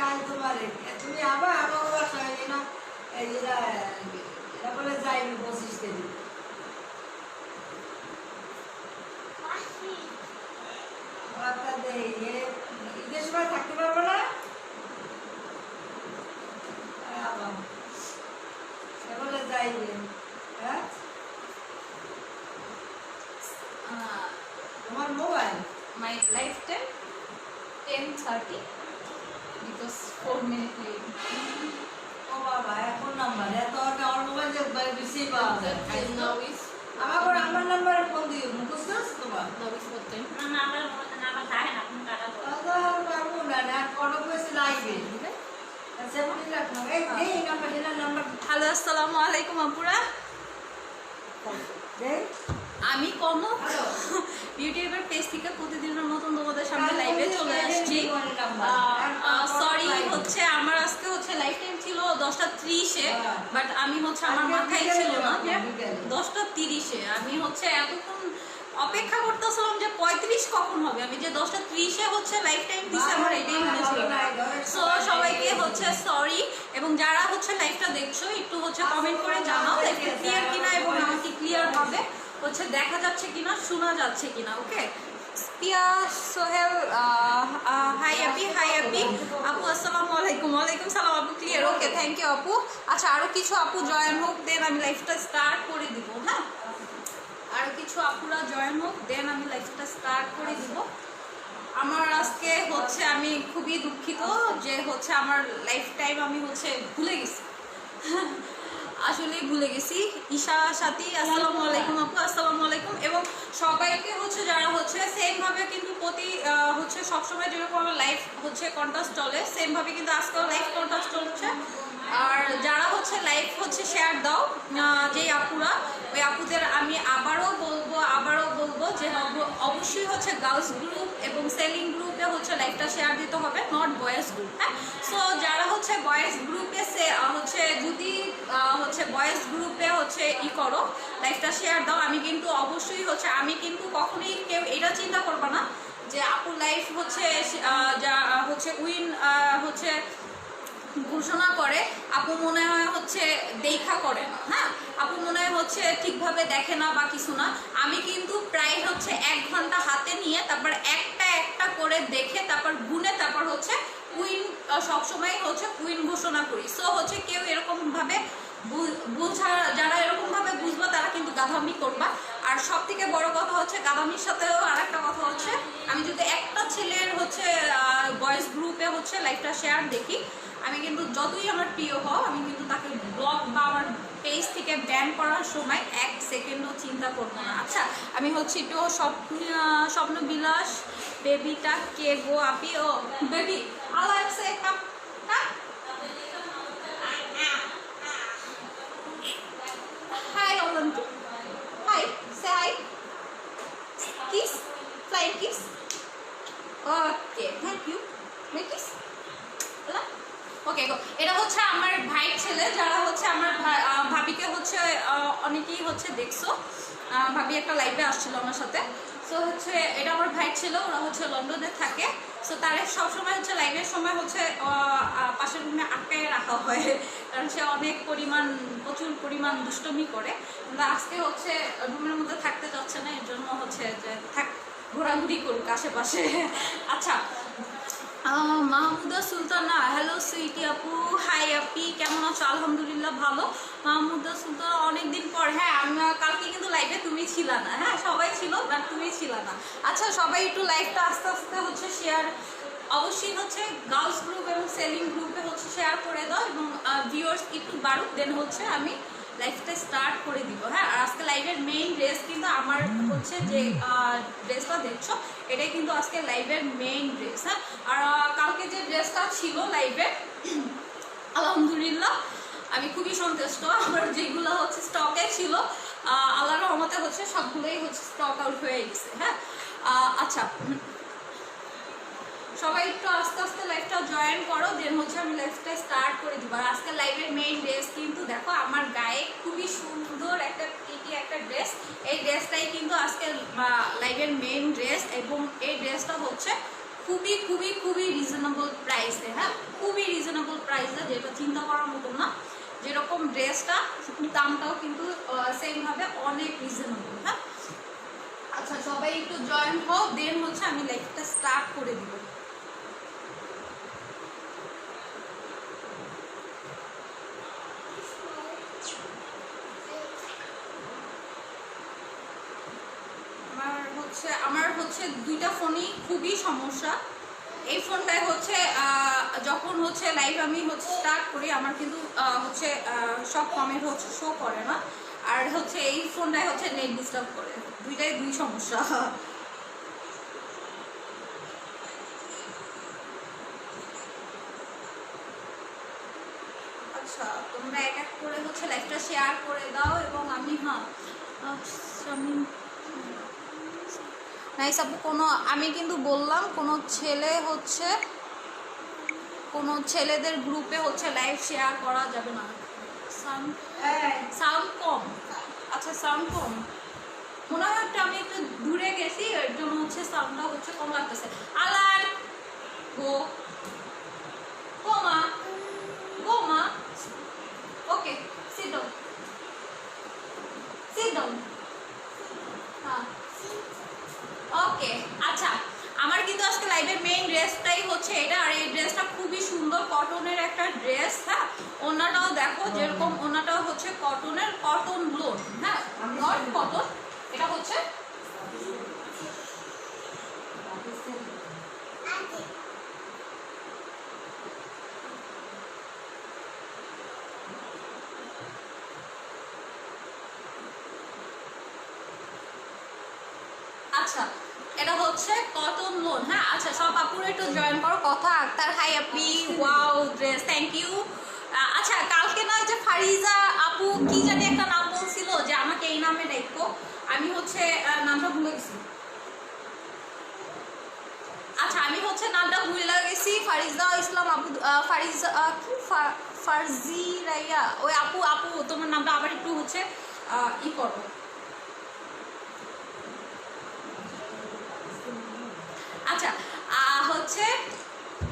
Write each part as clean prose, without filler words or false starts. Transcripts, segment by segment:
কাল তোমার তুমি আবার আমার বাসায় না এরা এরা বলে যাইনি 25 তারিখ ঈদের সময় থাকতে পারবো না বলে যাইনি হ্যাঁ তোমার mobile my lifetime 10:30 because 4 minutes late. ও বাবা এখন নাম্বার এত আমার মোবাইল যে বেশি পাওয়া যায় Now is আমার নাম্বারে ফোন দিও মুখস্থ আছে তোমার now is what time? পারবো না না কত পয়সা লাগবে হ্যালো আসসালামু আলাইকুম আপুরা আমি কম ইউটিউবের পেজ থেকে প্রতিদিনের মতন তোমাদের সামনে লাইভে চলে আসছি সরি হচ্ছে আমার আজকে হচ্ছে লাইভ টাইম ছিল 10:30-এ বাট আমি হচ্ছে আমার মাথায় ছিল না যে 10:30-এ আমি হচ্ছে এতক্ষণ অপেক্ষা করতেছিলাম যে 35 কখন হবে আমি যে 10:30-এ হচ্ছে লাইভ টাইম দিছি আমার এটাই মনে ছিল সো সবাইকে হচ্ছে সরি এবং যারা হচ্ছে লাইভটা দেখছো একটু হচ্ছে কমেন্ট করে জানাও লাইভটা ক্লিয়ার কিনা এবং আমাকে ক্লিয়ার ভাবে হচ্ছে দেখা যাচ্ছে কিনা শোনা যাচ্ছে কিনা ওকে পিয়া সোহেল হাই আপি আপু আসসালামু আলাইকুম ওয়ালাইকুম সালাম আপু ক্লিয়ার ওকে থ্যাংক ইউ আপু আচ্ছা আরো কিছু আপু জয়েন হোক দেন আমি লাইভটা স্টার্ট করে দিব হ্যাঁ আরো কিছু আপুরা জয়েন হোক দেন আমি লাইভটা স্টার্ট করে দিব আমার আজকে হচ্ছে আমি খুবই দুঃখিত যে হচ্ছে আমার লাইফ টাইম আমি হচ্ছে ভুলে গেছি আসলে ভুলে গেছি ঈশা সাথী আসসালামু আলাইকুম আপু আসসালামু আলাইকুম এবং সবাইকে হচ্ছে যারা হচ্ছে সেম ভাবে কিন্তু প্রতি হচ্ছে সবসময় যেরকম আমার লাইফ হচ্ছে কন্টাস্ট চলে সেম ভাবে কিন্তু আজকেও লাইফ কন্টাস্ট চলছে আর যারা হচ্ছে লাইভ হচ্ছে শেয়ার দাও যেই আপুরা ওই আপুদের আমি আবারও বলবো যে অবশ্যই হচ্ছে গার্লস গ্রুপ এবং সেলিং গ্রুপে হচ্ছে লাইভটা শেয়ার দিতে হবে নট বয়েজ গ্রুপ হ্যাঁ সো যারা হচ্ছে বয়েজ গ্রুপে হচ্ছে যদি হচ্ছে বয়েজ গ্রুপে হচ্ছে করো লাইভটা শেয়ার দাও আমি কিন্তু অবশ্যই হচ্ছে আমি কিন্তু কখনোই কেউ এটা চিন্তা করবো না যে আপুর লাইফ হচ্ছে যা হচ্ছে উইন হচ্ছে ঘোষণা করে আপু মনে হয় হচ্ছে দেখা করে না হ্যাঁ আপু মনে হয় হচ্ছে ঠিকভাবে দেখে না বা কিছু না আমি কিন্তু প্রায় হচ্ছে 1 ঘন্টা হাতে নিয়ে তারপর একটা করে দেখে তারপর গুনে তারপর হচ্ছে কুইন সবসময় হচ্ছে কুইন ঘোষণা করি সো হচ্ছে কেউ এরকমভাবে যারা এরকমভাবে বুঝবো তারা কিন্তু গাধামি করবা আর সব থেকে বড় কথা হচ্ছে গাধামির সাথেও আর একটা কথা হচ্ছে আমি যদি একটা ছেলের হচ্ছে বয়েজ গ্রুপে হচ্ছে লাইভটা শেয়ার দেখি আমি কিন্তু যতই আমার প্রিয় হও আমি কিন্তু তাকে ব্লক বা আমার পেজ থেকে ব্যান করার সময় 1 সেকেন্ডও চিন্তা করবো না আচ্ছা আমি হচ্ছে একটু স্বপ্ন বিলাস বেবিটা কে গো আপি ও বেবি আল্লাহ সে কাপ হাই অনন্ত হাই সে hi kiss flying kiss okay thank you kiss okay এটা হচ্ছে আমার ভাইয়ের ছেলে যারা হচ্ছে আমার ভাবিকে হচ্ছে অনেকেই হচ্ছে দেখছো ভাবি একটা লাইভে আসছিল আমার সাথে সো হচ্ছে এটা আমার ভাইয়ের ছেলে ওরা হচ্ছে লন্ডনে থাকে সো তারা সবসময় হচ্ছে লাইভের সময় হচ্ছে পাশের রুমে আটকায় রাখা হয় কারণ সে অনেক প্রচুর পরিমাণ দুষ্টমি করে কিন্তু আজকে হচ্ছে রুমের মধ্যে থাকতে যাচ্ছে না এর জন্য হচ্ছে যে থাক ঘোরাঘুরি করুক আশেপাশে আচ্ছা মাহমুদা সুলতানা হ্যালো সুইটি আপু হাই আপি কেমন আছো আলহামদুলিল্লাহ ভালো মাহমুদা সুলতানা অনেকদিন পর হ্যাঁ আমি কালকে কিন্তু লাইভে তুমি ছিলা না হ্যাঁ সবাই ছিল বাট তুমি ছিলা না আচ্ছা সবাই একটু লাইভটা আস্তে আস্তে হচ্ছে শেয়ার অবশ্যই হচ্ছে গার্লস গ্রুপ এবং সেলিং গ্রুপে হচ্ছে শেয়ার করে দাও এবং ভিউয়ার্স একটু বাড়ুক দেন হচ্ছে আমি লাইভটা স্টার্ট করে দিব হ্যাঁ আর আজকে লাইভের মেইন ড্রেস কিন্তু আমার হচ্ছে যে ড্রেসটা দেখছো এটাই কিন্তু আজকে লাইভের মেইন ড্রেস হ্যাঁ আর কালকে যে ড্রেসটা ছিল লাইভে আলহামদুলিল্লাহ আমি খুবই সন্তুষ্ট আমার যেগুলো হচ্ছে স্টকে ছিল আল্লাহর রহমতে হচ্ছে সবগুলোই হচ্ছে স্টক আউট হয়ে গেছে হ্যাঁ আচ্ছা সবাই একটু আস্তে আস্তে লাইভটা জয়েন করো দেন হচ্ছে আমি লাইভটা স্টার্ট করে দিব আর আজকে লাইভের মেইন ড্রেস কিন্তু দেখো আমার গায়ে খুবই সুন্দর একটা ড্রেস এই ড্রেসটাই কিন্তু আজকে লাইভের মেইন ড্রেস এবং এই ড্রেসটা হচ্ছে খুবই খুবই খুবই রিজনেবল প্রাইসে, হ্যাঁ খুবই রিজনেবল প্রাইসে, যেটা চিন্তা করার মতো না। যেরকম ড্রেসটা দামটাও কিন্তু সেমভাবে অনেক রিজনেবল, হ্যাঁ। আচ্ছা সবাই একটু জয়েন হও, দেন হচ্ছে আমি লাইভটা স্টার্ট করে দিব। আমার হচ্ছে দুইটা ফোনই খুবই সমস্যা। এই ফোনটায় হচ্ছে যখন হচ্ছে লাইভ আমি হচ্ছে স্টার্ট করি আমার কিন্তু হচ্ছে সব কমেন্ট হচ্ছে শো করে না, আর হচ্ছে এই ফোনটায় হচ্ছে নেট ডিস্টার্ব করে, দুইটাই দুই সমস্যা। আচ্ছা তোমরা এক এক করে হচ্ছে লাইভটা শেয়ার করে দাও, এবং আমি আমি নাইস আপু কোনো, আমি কিন্তু বললাম কোনো ছেলে হচ্ছে কোনো ছেলেদের গ্রুপে হচ্ছে লাইভ শেয়ার করা যাবে না। সাউন্ড কম, আচ্ছা সাউন্ড কম মনে হয়, একটা আমি একটু দূরে গেছি এর জন্য হচ্ছে সাউন্ডটা হচ্ছে কম লাগতেছে। আলার গো গোমা গোমা, ওকে সিট ডাউন সিট ডাউন, হ্যাঁ ওকে। আচ্ছা আমার কিন্তু আজকে লাইভের মেইন ড্রেসটাই হচ্ছে এটা, আর এই ড্রেসটা খুবই সুন্দর কটনের একটা ড্রেস, হ্যাঁ ওনাটাও দেখো যেরকম, ওনাটাও হচ্ছে কটনের, কটন ব্লোন, হ্যাঁ নট কটন, এটা হচ্ছে আচ্ছা এটা হচ্ছে কটন লোন, হ্যাঁ। আচ্ছা সব আপুরা একটু জয়েন করো। কথা আক্তার হাই আপনি, ওয়াও ড্রেস, থ্যাংক ইউ। আচ্ছা কালকে না যে ফারিজা আপু কি জানি একটা নাম বলছিল যে আমাকে এই নামে দেখো, আমি হচ্ছে নামটা ভুলে গেছি। আচ্ছা আমি হচ্ছে নামটা ভুলে গেছি, ফারিজা ইসলাম আপু, ফারিজা কি ফারজি রাইয়া, ওই আপু আপু তোমার নামটা আবার একটু হচ্ছে ই করো। আচ্ছা হচ্ছে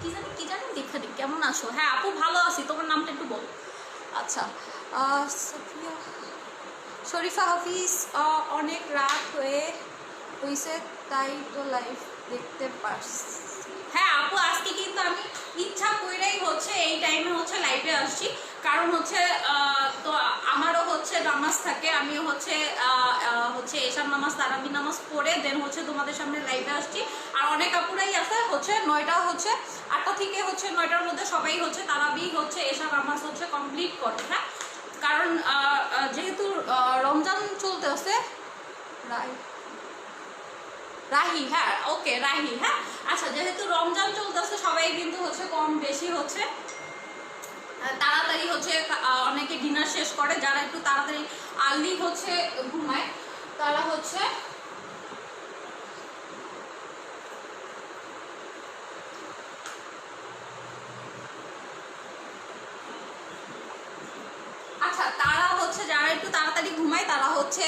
কি জানি দেখা কেমন আছো, হ্যাঁ আপু ভালো আছি, তোমার নামটা একটু বলো। আচ্ছা সাফিয়া শরীফা হাফিজ, অনেক রাত হয়েছে তাই তো লাইভ দেখতে পারছি। হ্যাঁ আপু আজকে কিন্তু আমি ইচ্ছা কইরাই হচ্ছে এই টাইমে হচ্ছে লাইভে আসছি, কারণ হচ্ছে তো আমারও হচ্ছে নামাজ থাকে, আমিও হচ্ছে হচ্ছে এশার নামাজ তারাবি নামাজ পড়ে দেন হচ্ছে তোমাদের সামনে লাইভে আসছি। আর অনেক আপুরাই আছে হচ্ছে 9টা হচ্ছে 8টা থেকে হচ্ছে 9টার মধ্যে সবাই হচ্ছে তারাবি হচ্ছে এশার নামাজ হচ্ছে কমপ্লিট করে, হ্যাঁ কারণ যেহেতু রমজান চলতে আছে। রাহি, হ্যাঁ ওকে রাহি, হ্যাঁ আচ্ছা যেহেতু রমজান চলতেছে সবাই কিন্তু হচ্ছে কম বেশি হচ্ছে তাড়াতাড়ি হচ্ছে অনেকে ডিনার শেষ করে, যারা একটু তাড়াতাড়ি আর্লি হচ্ছে ঘুমায় তারা হচ্ছে আচ্ছা তারা হচ্ছে যারা একটু তাড়াতাড়ি ঘুমায় তারা হচ্ছে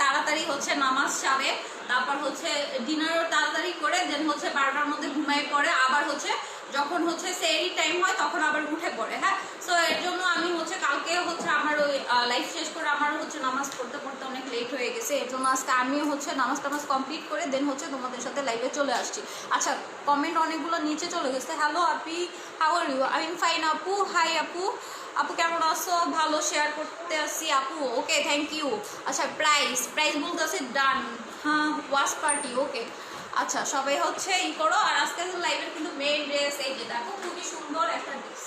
তাড়াতাড়ি হচ্ছে নামাজ সারে, তারপর হচ্ছে ডিনারও তাড়াতাড়ি করে দেন হচ্ছে 12টার মধ্যে ঘুমায় পড়ে, আবার হচ্ছে যখন হচ্ছে সেরি টাইম হয় তখন আবার উঠে পড়ে, হ্যাঁ সো এর জন্য আমি হচ্ছে কালকে হচ্ছে আমার ওই লাইফ শেষ করে আমার হচ্ছে নামাজ পড়তে পড়তে অনেক লেট হয়ে গেছে, এর জন্য আজকে আমিও হচ্ছে নামাজ টামাজ কমপ্লিট করে দেন হচ্ছে তোমাদের সাথে লাইভে চলে আসছি। আচ্ছা কমেন্ট অনেকগুলো নিচে চলে গেছে। হ্যালো আপি, how are you? I am fine আপু, হাই আপু, আপু কেমন আছো? ভালো, শেয়ার করতে আসছি আপু, ওকে থ্যাংক ইউ। আচ্ছা প্রাইস বলতে আছে ডান, হ্যাঁ ওয়াশ পার্টি, ওকে আচ্ছা সবাই হচ্ছে ই করো। আর আজকে লাইভের কিন্তু মেইন ড্রেস এই যে দেখো, খুবই সুন্দর একটা ড্রেস,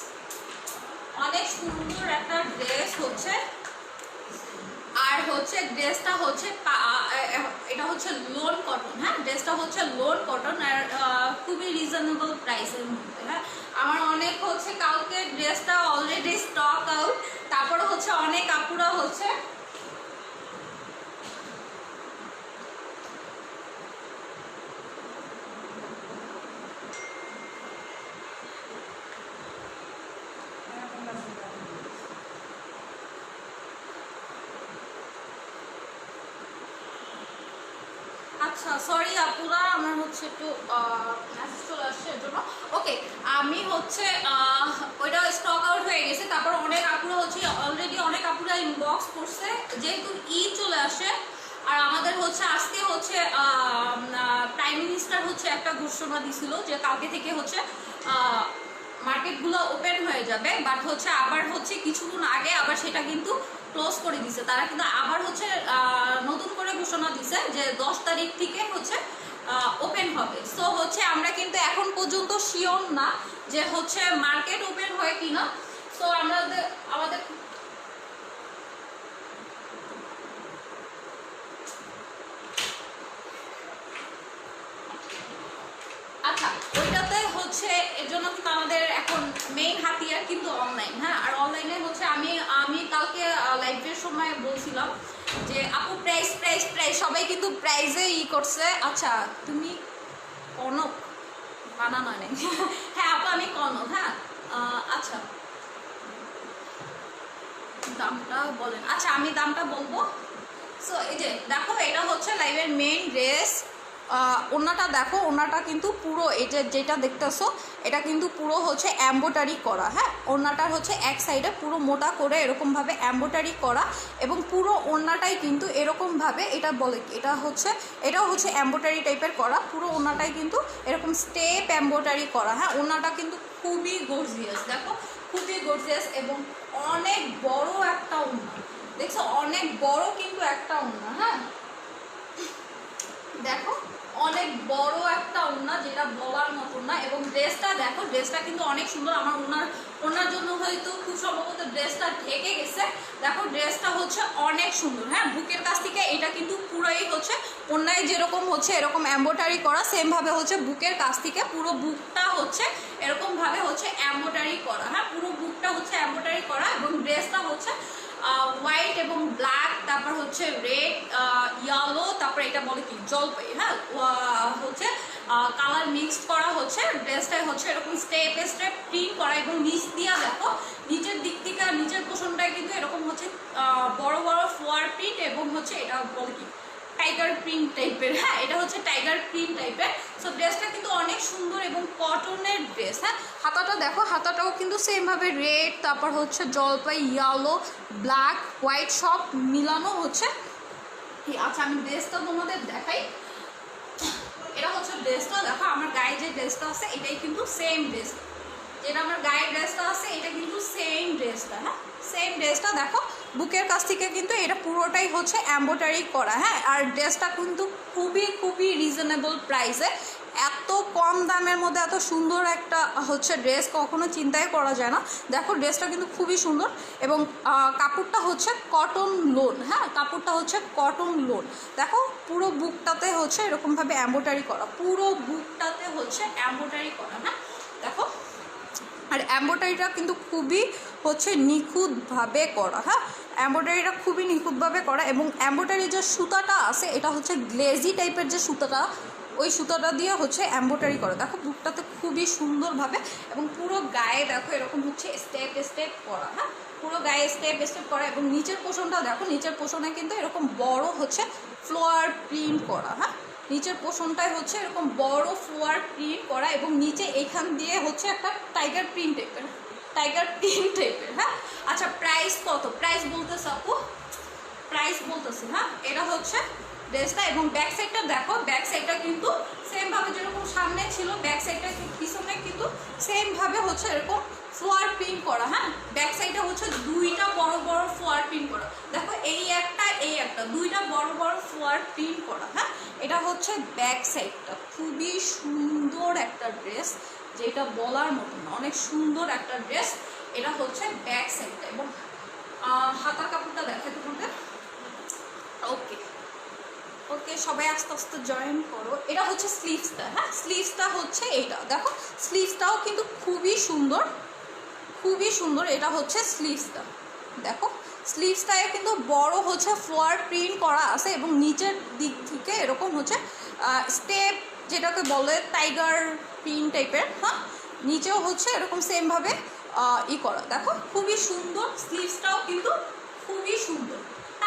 অনেক সুন্দর একটা ড্রেস হচ্ছে। আর হচ্ছে ড্রেসটা হচ্ছে এটা হচ্ছে লোন কটন, হ্যাঁ ড্রেসটা হচ্ছে লোন কটন, আর খুবই রিজনেবল প্রাইসের মধ্যে, হ্যাঁ আমার অনেক হচ্ছে কালকে ড্রেসটা অলরেডি স্টক আউট, তারপরে হচ্ছে অনেক আপুরা হচ্ছে আচ্ছা সরি আপুরা, আমার হচ্ছে একটু মেসেজ চলে আসছে এর জন্য। ওকে, আমি হচ্ছে ওইটা স্টক আউট হয়ে গেছে। তারপর অনেক আপুরা হচ্ছে অলরেডি অনেক আপুরা ইনবক্স করছে, যেহেতু ঈদ চলে আসে আর আমাদের হচ্ছে আজকে হচ্ছে প্রাইম মিনিস্টার হচ্ছে একটা ঘোষণা দিছিল যে কালকে থেকে হচ্ছে মার্কেটগুলো ওপেন হয়ে যাবে, বাট হচ্ছে আবার হচ্ছে কিছুক্ষণ আগে আবার সেটা কিন্তু ক্লোজ করে দিছে। তারা কিন্তু আবার হচ্ছে নতুন করে ঘোষণা দিছে যে 10 তারিখ থেকে হচ্ছে ওপেন হবে। সো হচ্ছে আমরা কিন্তু এখন পর্যন্ত শিওর না যে হচ্ছে মার্কেট ওপেন হয় কিনা। সো আমাদের আচ্ছা ওইটাতে হচ্ছে এর জন্য কিন্তু আমাদের এখন মেইন হাতিয়ার কিন্তু অনলাইন। হ্যাঁ, আর অনলাইনে হচ্ছে আমি কালকে লাইভের সময় বলছিলাম যে আপু প্রাইস প্রাইস প্রাইস, সবাই কিন্তু প্রাইসে করছে। আচ্ছা তুমি কনক বানানো নেই? হ্যাঁ আপু আমি কনক। হ্যাঁ আচ্ছা দামটা বলেন। আচ্ছা আমি দামটা বলবো। সো এই যে দেখো, এটা হচ্ছে লাইভের মেইন ড্রেস। ওনাটা দেখো, ওনাটা কিন্তু পুরো যেটা দেখতেছো এটা কিন্তু পুরো হচ্ছে এমব্রয়ডারি করা। হ্যাঁ, ওনাটার হচ্ছে এক সাইডে পুরো মোটা করে এরকমভাবে এমব্রয়ডারি করা, এবং পুরো ওনাটাই কিন্তু এরকমভাবে এটাও হচ্ছে এমব্রয়ডারি টাইপের করা। পুরো ওনাটাই কিন্তু এরকম স্টেপ এমব্রয়ডারি করা। হ্যাঁ, ওনাটা কিন্তু খুবই গর্জিয়াস, দেখো খুবই গর্জিয়াস এবং অনেক বড় একটা ওনা। দেখছো অনেক বড় কিন্তু একটা ওনা। হ্যাঁ দেখো অনেক বড় একটা ওড়না, যেটা বলার মতো না। এবং ড্রেসটা দেখো, ড্রেসটা কিন্তু অনেক সুন্দর। আমার ওনার জন্য হয়তো খুব সম্ভবত ড্রেসটা ঢেকে গেছে। দেখো ড্রেসটা হচ্ছে অনেক সুন্দর। হ্যাঁ, বুকের কাছ থেকে এটা কিন্তু পুরোই হচ্ছে ওড়নায় যেরকম হচ্ছে এরকম এমব্রয়ডারি করা, সেমভাবে হচ্ছে বুকের কাছ থেকে পুরো বুকটা হচ্ছে এরকমভাবে হচ্ছে এমব্রয়ডারি করা। হ্যাঁ, পুরো বুকটা হচ্ছে এমব্রয়ডারি করা, এবং ড্রেসটা হচ্ছে হোয়াইট এবং ব্ল্যাক, তারপর হচ্ছে রেড, ইয়েলো, তারপর এটা বলে কি জলপাই। হ্যাঁ, হচ্ছে কালার মিক্সড করা হচ্ছে। ড্রেসটাই হচ্ছে এরকম স্টেপ স্টেপ প্রিন্ট করা, এবং নিচ দিয়া দেখো নিচের দিক থেকে নিচের পোর্শনটায় কিন্তু এরকম হচ্ছে বড় বড় ফ্লোয়ার প্রিন্ট, এবং হচ্ছে এটা বলে কি টাইগার প্রিন্ট টাইপের। হ্যাঁ, এটা হচ্ছে টাইগার প্রিন্ট টাইপের। সো ড্রেসটা কিন্তু অনেক সুন্দর এবং কটনের ড্রেস। হ্যাঁ, হাতাটা দেখো, হাতাটাও কিন্তু সেমভাবে রেড, তারপর হচ্ছে জলপাই, ইয়েলো, ব্ল্যাক, হোয়াইট সব মিলানো হচ্ছে। আচ্ছা আমি ড্রেসটা তোমাদের দেখাই। এটা হচ্ছে ড্রেসটা দেখো, আমার গায়ে যে ড্রেসটা আছে এটাই কিন্তু সেম ড্রেস। যেটা আমার গায়ের ড্রেসটা আছে এটা কিন্তু সেম ড্রেসটা। হ্যাঁ, সেম ড্রেসটা দেখো বুকের কাছ থেকে কিন্তু এটা পুরোটাই হচ্ছে এমব্রয়ডারি করা। হ্যাঁ, আর ড্রেসটা কিন্তু খুবই খুবই রিজনেবল প্রাইসে। এত কম দামের মধ্যে এত সুন্দর একটা হচ্ছে ড্রেস কখনো চিন্তাই করা যায় না। দেখো ড্রেসটা কিন্তু খুবই সুন্দর, এবং কাপড়টা হচ্ছে কটন লোন। হ্যাঁ, কাপড়টা হচ্ছে কটন লোন। দেখো পুরো বুকটাতে হচ্ছে এরকমভাবে এমব্রয়ডারি করা, পুরো বুকটাতে হচ্ছে এমব্রয়ডারি করা। হ্যাঁ দেখো, আর এমব্রয়ডারিটা কিন্তু খুবই হচ্ছে নিখুঁতভাবে করা। হ্যাঁ, এমব্রয়ডারিটা খুবই নিখুঁতভাবে করা, এবং এমব্রয়ডারির যে সুতাটা আছে এটা হচ্ছে গ্লেজি টাইপের যে সুতাটা, ওই সুতাটা দিয়ে হচ্ছে এমব্রয়ডারি করা। দেখো বুকটাতে খুবই সুন্দরভাবে, এবং পুরো গায়ে দেখো এরকম হচ্ছে স্টেপ স্টেপ করা। হ্যাঁ, পুরো গায়ে স্টেপ স্টেপ করা, এবং নিচের পোর্শনটা দেখো, নিচের পোর্শনে কিন্তু এরকম বড় হচ্ছে ফ্লোয়ার প্রিন্ট করা। হ্যাঁ, নিচের পোর্শনটায় হচ্ছে এরকম বড় ফ্লোয়ার প্রিন্ট করা, এবং নিচে এইখান দিয়ে হচ্ছে একটা টাইগার প্রিন্ট টাইপের। হ্যাঁ, আচ্ছা প্রাইস কত? প্রাইস বলতেছে আপু, প্রাইস বলতেছে। হ্যাঁ, এটা হচ্ছে ড্রেসটা, এবং ব্যাক সাইডটা দেখো, ব্যাক সাইডটা কিন্তু সেমভাবে যেরকম সামনে ছিল ব্যাক সাইডটা পিছনে কিন্তু সেমভাবে হচ্ছে এরকম ফ্লোয়ার প্রিন্ট করা। হ্যাঁ, ব্যাক সাইডে হচ্ছে দুইটা বড় বড় ফ্লোয়ার প্রিন্ট করা। দেখো এই একটা দুইটা বড় বড় ফ্লোয়ার প্রিন্ট করা। হ্যাঁ, এটা হচ্ছে ব্যাক সাইডটা। খুবই সুন্দর একটা ড্রেস, যেটা বলার মতো না, অনেক সুন্দর একটা ড্রেস। এটা হচ্ছে ব্যাক সাইডটা, এবং হাতার কাপড়টা দেখে তোমাদের। ওকে ওকে, সবাই আস্তে আস্তে জয়েন করো। এটা হচ্ছে স্লিভসটা। হ্যাঁ, স্লিভসটা হচ্ছে এইটা দেখো, স্লিভসটাও কিন্তু খুবই সুন্দর, খুবই সুন্দর। এটা হচ্ছে স্লিভসটা, দেখো স্লিভসটায় কিন্তু বড় হচ্ছে ফ্লোয়ার প্রিন্ট করা আছে, এবং নিচের দিক থেকে এরকম হচ্ছে স্টেপ, যেটাকে বলে টাইগার প্রিন্ট টাইপের। হ্যাঁ, নিচেও হচ্ছে এরকম সেমভাবে করা। দেখো খুবই সুন্দর, স্লিভসটাও কিন্তু খুবই সুন্দর।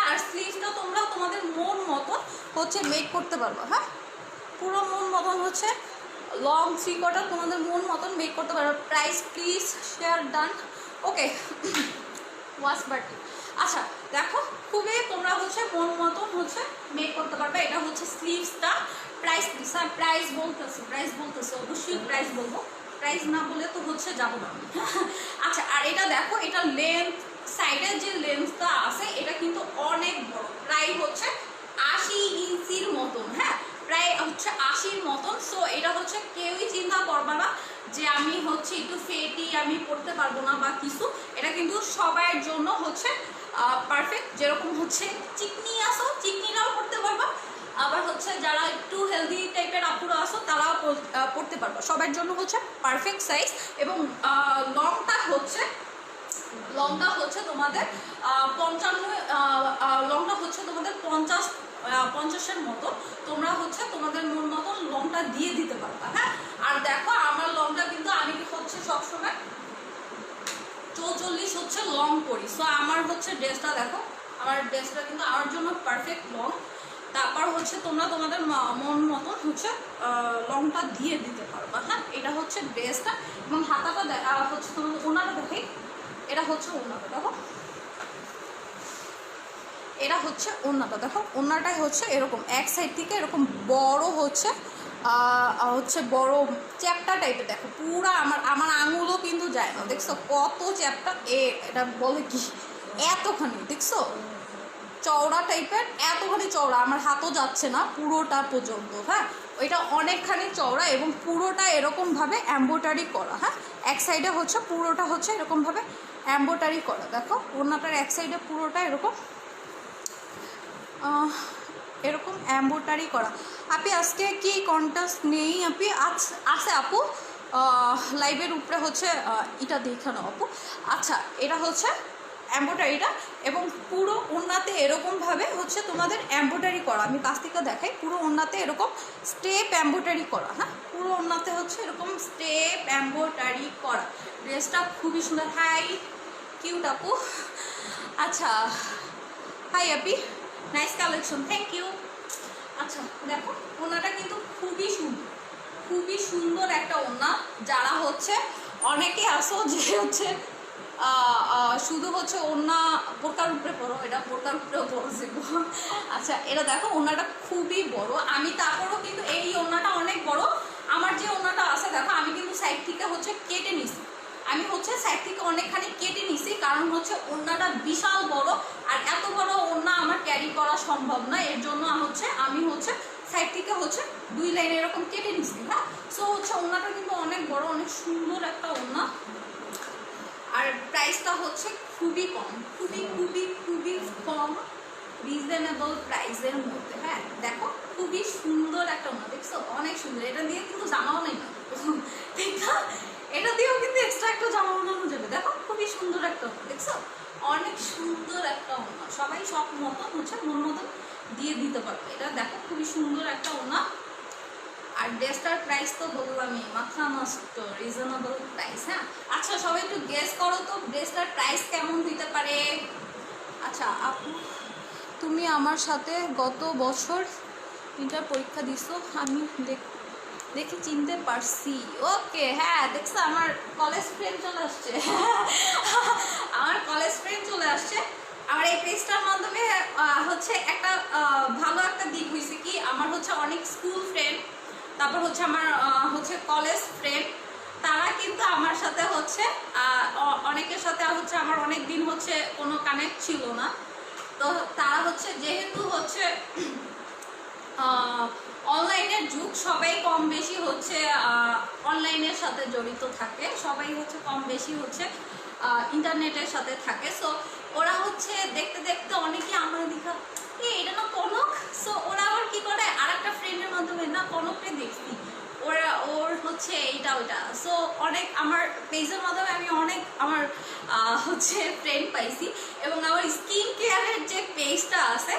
আর স্লিভসটা তোমরা তোমাদের মন মতো হচ্ছে মেক করতে পারবা। হ্যাঁ, পুরো মন মতন হচ্ছে লং 3/4 তোমাদের মন মতন মেক করতে পারো। Price please share done. Okay wash বাটি। আচ্ছা দেখো খুবই তোমরা হচ্ছে মন মতন হচ্ছে মেক করতে পারবে। এটা হচ্ছে স্লিভসটা। প্রাইস প্লিজ, প্রাইস বলতেছে অবশ্যই প্রাইস বলবো, প্রাইস না বলে তো হচ্ছে যাবো না। আচ্ছা আর এটা দেখো, এটা লেন্থ, সাইডের যে লেন্থটা আছে এটা কিন্তু অনেক বড়, প্রায় হচ্ছে 80 ইঞ্চির মতন। হ্যাঁ প্রায় হচ্ছে 80-র মতন। সো এটা হচ্ছে কেউই চিন্তা করবে না যে আমি হচ্ছে একটু ফেটি আমি পড়তে পারবো না বা কিছু। এটা কিন্তু সবার জন্য হচ্ছে পারফেক্ট। যেরকম হচ্ছে চিকনি আসো, চিকনিরাও পড়তে পারবা, আবার হচ্ছে যারা একটু হেলদি টাইপের আপুরা আসো তারাও পড়তে পারবা। সবার জন্য হচ্ছে পারফেক্ট সাইজ। এবং লংটা হচ্ছে তোমাদের 55, লংটা হচ্ছে তোমাদের 50-এর মতো। তোমরা হচ্ছে তোমাদের মন মতন লংটা দিয়ে দিতে পারবা। হ্যাঁ আর দেখো আমার লংটা কিন্তু আমি হচ্ছে সবসময় 44 হচ্ছে লং করি। সো আমার হচ্ছে ড্রেসটা দেখো, আমার ড্রেসটা কিন্তু আমার জন্য পারফেক্ট লং। তারপর হচ্ছে তোমরা তোমাদের মন মতন হচ্ছে লংটা দিয়ে দিতে পারবা। হ্যাঁ এটা হচ্ছে ড্রেসটা। এবং হাতাটা হচ্ছে তোমাদের ওনাটা দেখে, এটা হচ্ছে ওনাটা দেখো, এটা হচ্ছে ওন্নাটা দেখো, ওন্নাটাই হচ্ছে এরকম এক সাইড থেকে এরকম বড় হচ্ছে বড় চ্যাপটা টাইপের। দেখো পুরা আমার আঙুলও কিন্তু যায় না, দেখছো কত চ্যাপটা। এটা বলে কি এতখানি, দেখছো চওড়া টাইপের, এতখানি চওড়া, আমার হাতও যাচ্ছে না পুরোটা পর্যন্ত। হ্যাঁ ওইটা অনেকখানি চওড়া এবং পুরোটা এরকমভাবে এমব্রয়ডারি করা। হ্যাঁ এক সাইডে হচ্ছে পুরোটা হচ্ছে এরকমভাবে এমব্রয়ডারি করা। দেখো ওন্নাটার এক সাইডে পুরোটা এরকম এরকম এমব্রয়ডারি করা। আপনি আজকে কি কন্টাস্ট নেই আপনি? আছে আপু, লাইভের উপরে হচ্ছে এটা দেখানো আপু। আচ্ছা এটা হচ্ছে এমব্রয়ডারিটা এবং পুরো ওন্নাতে এরকমভাবে হচ্ছে তোমাদের এমব্রয়ডারি করা। আমি কাছ থেকে দেখাই, পুরো ওন্নাতে এরকম স্টেপ এমব্রয়ডারি করা। হ্যাঁ পুরো ওন্নাতে হচ্ছে এরকম স্টেপ এমব্রয়ডারি করা। ড্রেসটা খুবই সুন্দর। হাই কিউট আপু। আচ্ছা high Api, nice collection, thank you. আচ্ছা দেখো ওনাটা কিন্তু খুবই সুন্দর একটা ওনা। যারা হচ্ছে অনেকে আসো যে হচ্ছে শুধু হচ্ছে ওনা বোরকার উপরে পরো, এটা বোরকার উপরেও পরছে। আচ্ছা এটা দেখো ওনাটা খুবই বড়। আমি তারপরও কিন্তু এই ওনাটা অনেক বড়। আমার যে ওনাটা আছে দেখো আমি কিন্তু সাইড থেকে হচ্ছে কেটে নিছি, আমি হচ্ছে সাইড থেকে অনেকখানি কেটে নিছি, কারণ হচ্ছে ওড়নাটা বিশাল বড় আর এত বড় ওড়না আমার ক্যারি করা সম্ভব না। এর জন্য হচ্ছে আমি হচ্ছে সাইড থেকে হচ্ছে 2 লাইন এরকম কেটে নিছি। হ্যাঁ সো হচ্ছে ওড়নাটা কিন্তু অনেক বড়, অনেক সুন্দর একটা ওড়না। আর প্রাইসটা হচ্ছে খুবই কম, খুবই কম, রিজনেবল প্রাইসের মধ্যে। হ্যাঁ দেখো খুবই সুন্দর একটা ওড়না, দেখছো অনেক সুন্দর। এটা দিয়ে কিন্তু জামাও নেই না, ঠিক না? এটা দিয়েও কিন্তু এক্সট্রা একটা জামা বানানো যাবে। দেখো খুবই সুন্দর একটা ওড়না, দেখছো অনেক সুন্দর একটা ওড়না। সবাই সব মতন হচ্ছে মন মতন দিয়ে দিতে পারবে। এটা দেখো খুবই সুন্দর একটা ওড়না। আর ড্রেসটার প্রাইস তো বললামই, মাথা নষ্ট, রিজনেবল প্রাইস। হ্যাঁ আচ্ছা সবাই একটু গেস করো তো ড্রেসটার প্রাইস কেমন হইতে পারে। আচ্ছা আপু তুমি আমার সাথে গত বছর ইন্টার পরীক্ষা দিছো, আমি দেখি চিনতে পারছি। ওকে হ্যাঁ দেখছো আমার কলেজ ফ্রেন্ড চলে আসছে। আমার কলেজ ফ্রেন্ড চলে আসছে। আমার এই পেজটার মাধ্যমে হচ্ছে একটা ভালো একটা দিক হয়েছে কি, আমার হচ্ছে অনেক স্কুল ফ্রেন্ড, তারপর হচ্ছে আমার হচ্ছে কলেজ ফ্রেন্ড, তারা কিন্তু আমার সাথে হচ্ছে অনেকের সাথে হচ্ছে আমার অনেক দিন হচ্ছে কোনো কানেক্ট ছিল না। তো তারা হচ্ছে যেহেতু হচ্ছে অনলাইনের যুগ, সবাই কম বেশি হচ্ছে অনলাইনের সাথে জড়িত থাকে, সবাই হচ্ছে কম বেশি হচ্ছে ইন্টারনেটের সাথে থাকে। সো ওরা হচ্ছে দেখতে দেখতে অনেকে আমার দেখা এটা না কনক। সো ওরা আবার কি করে আর একটা ফ্রেন্ডের মাধ্যমে না কনককে দেখছি, ওর হচ্ছে এইটা ওইটা। সো অনেক আমার পেজের মাধ্যমে আমি অনেক আমার হচ্ছে ফ্রেন্ড পাইছি। এবং আমার স্কিন কেয়ারের যে পেজটা আছে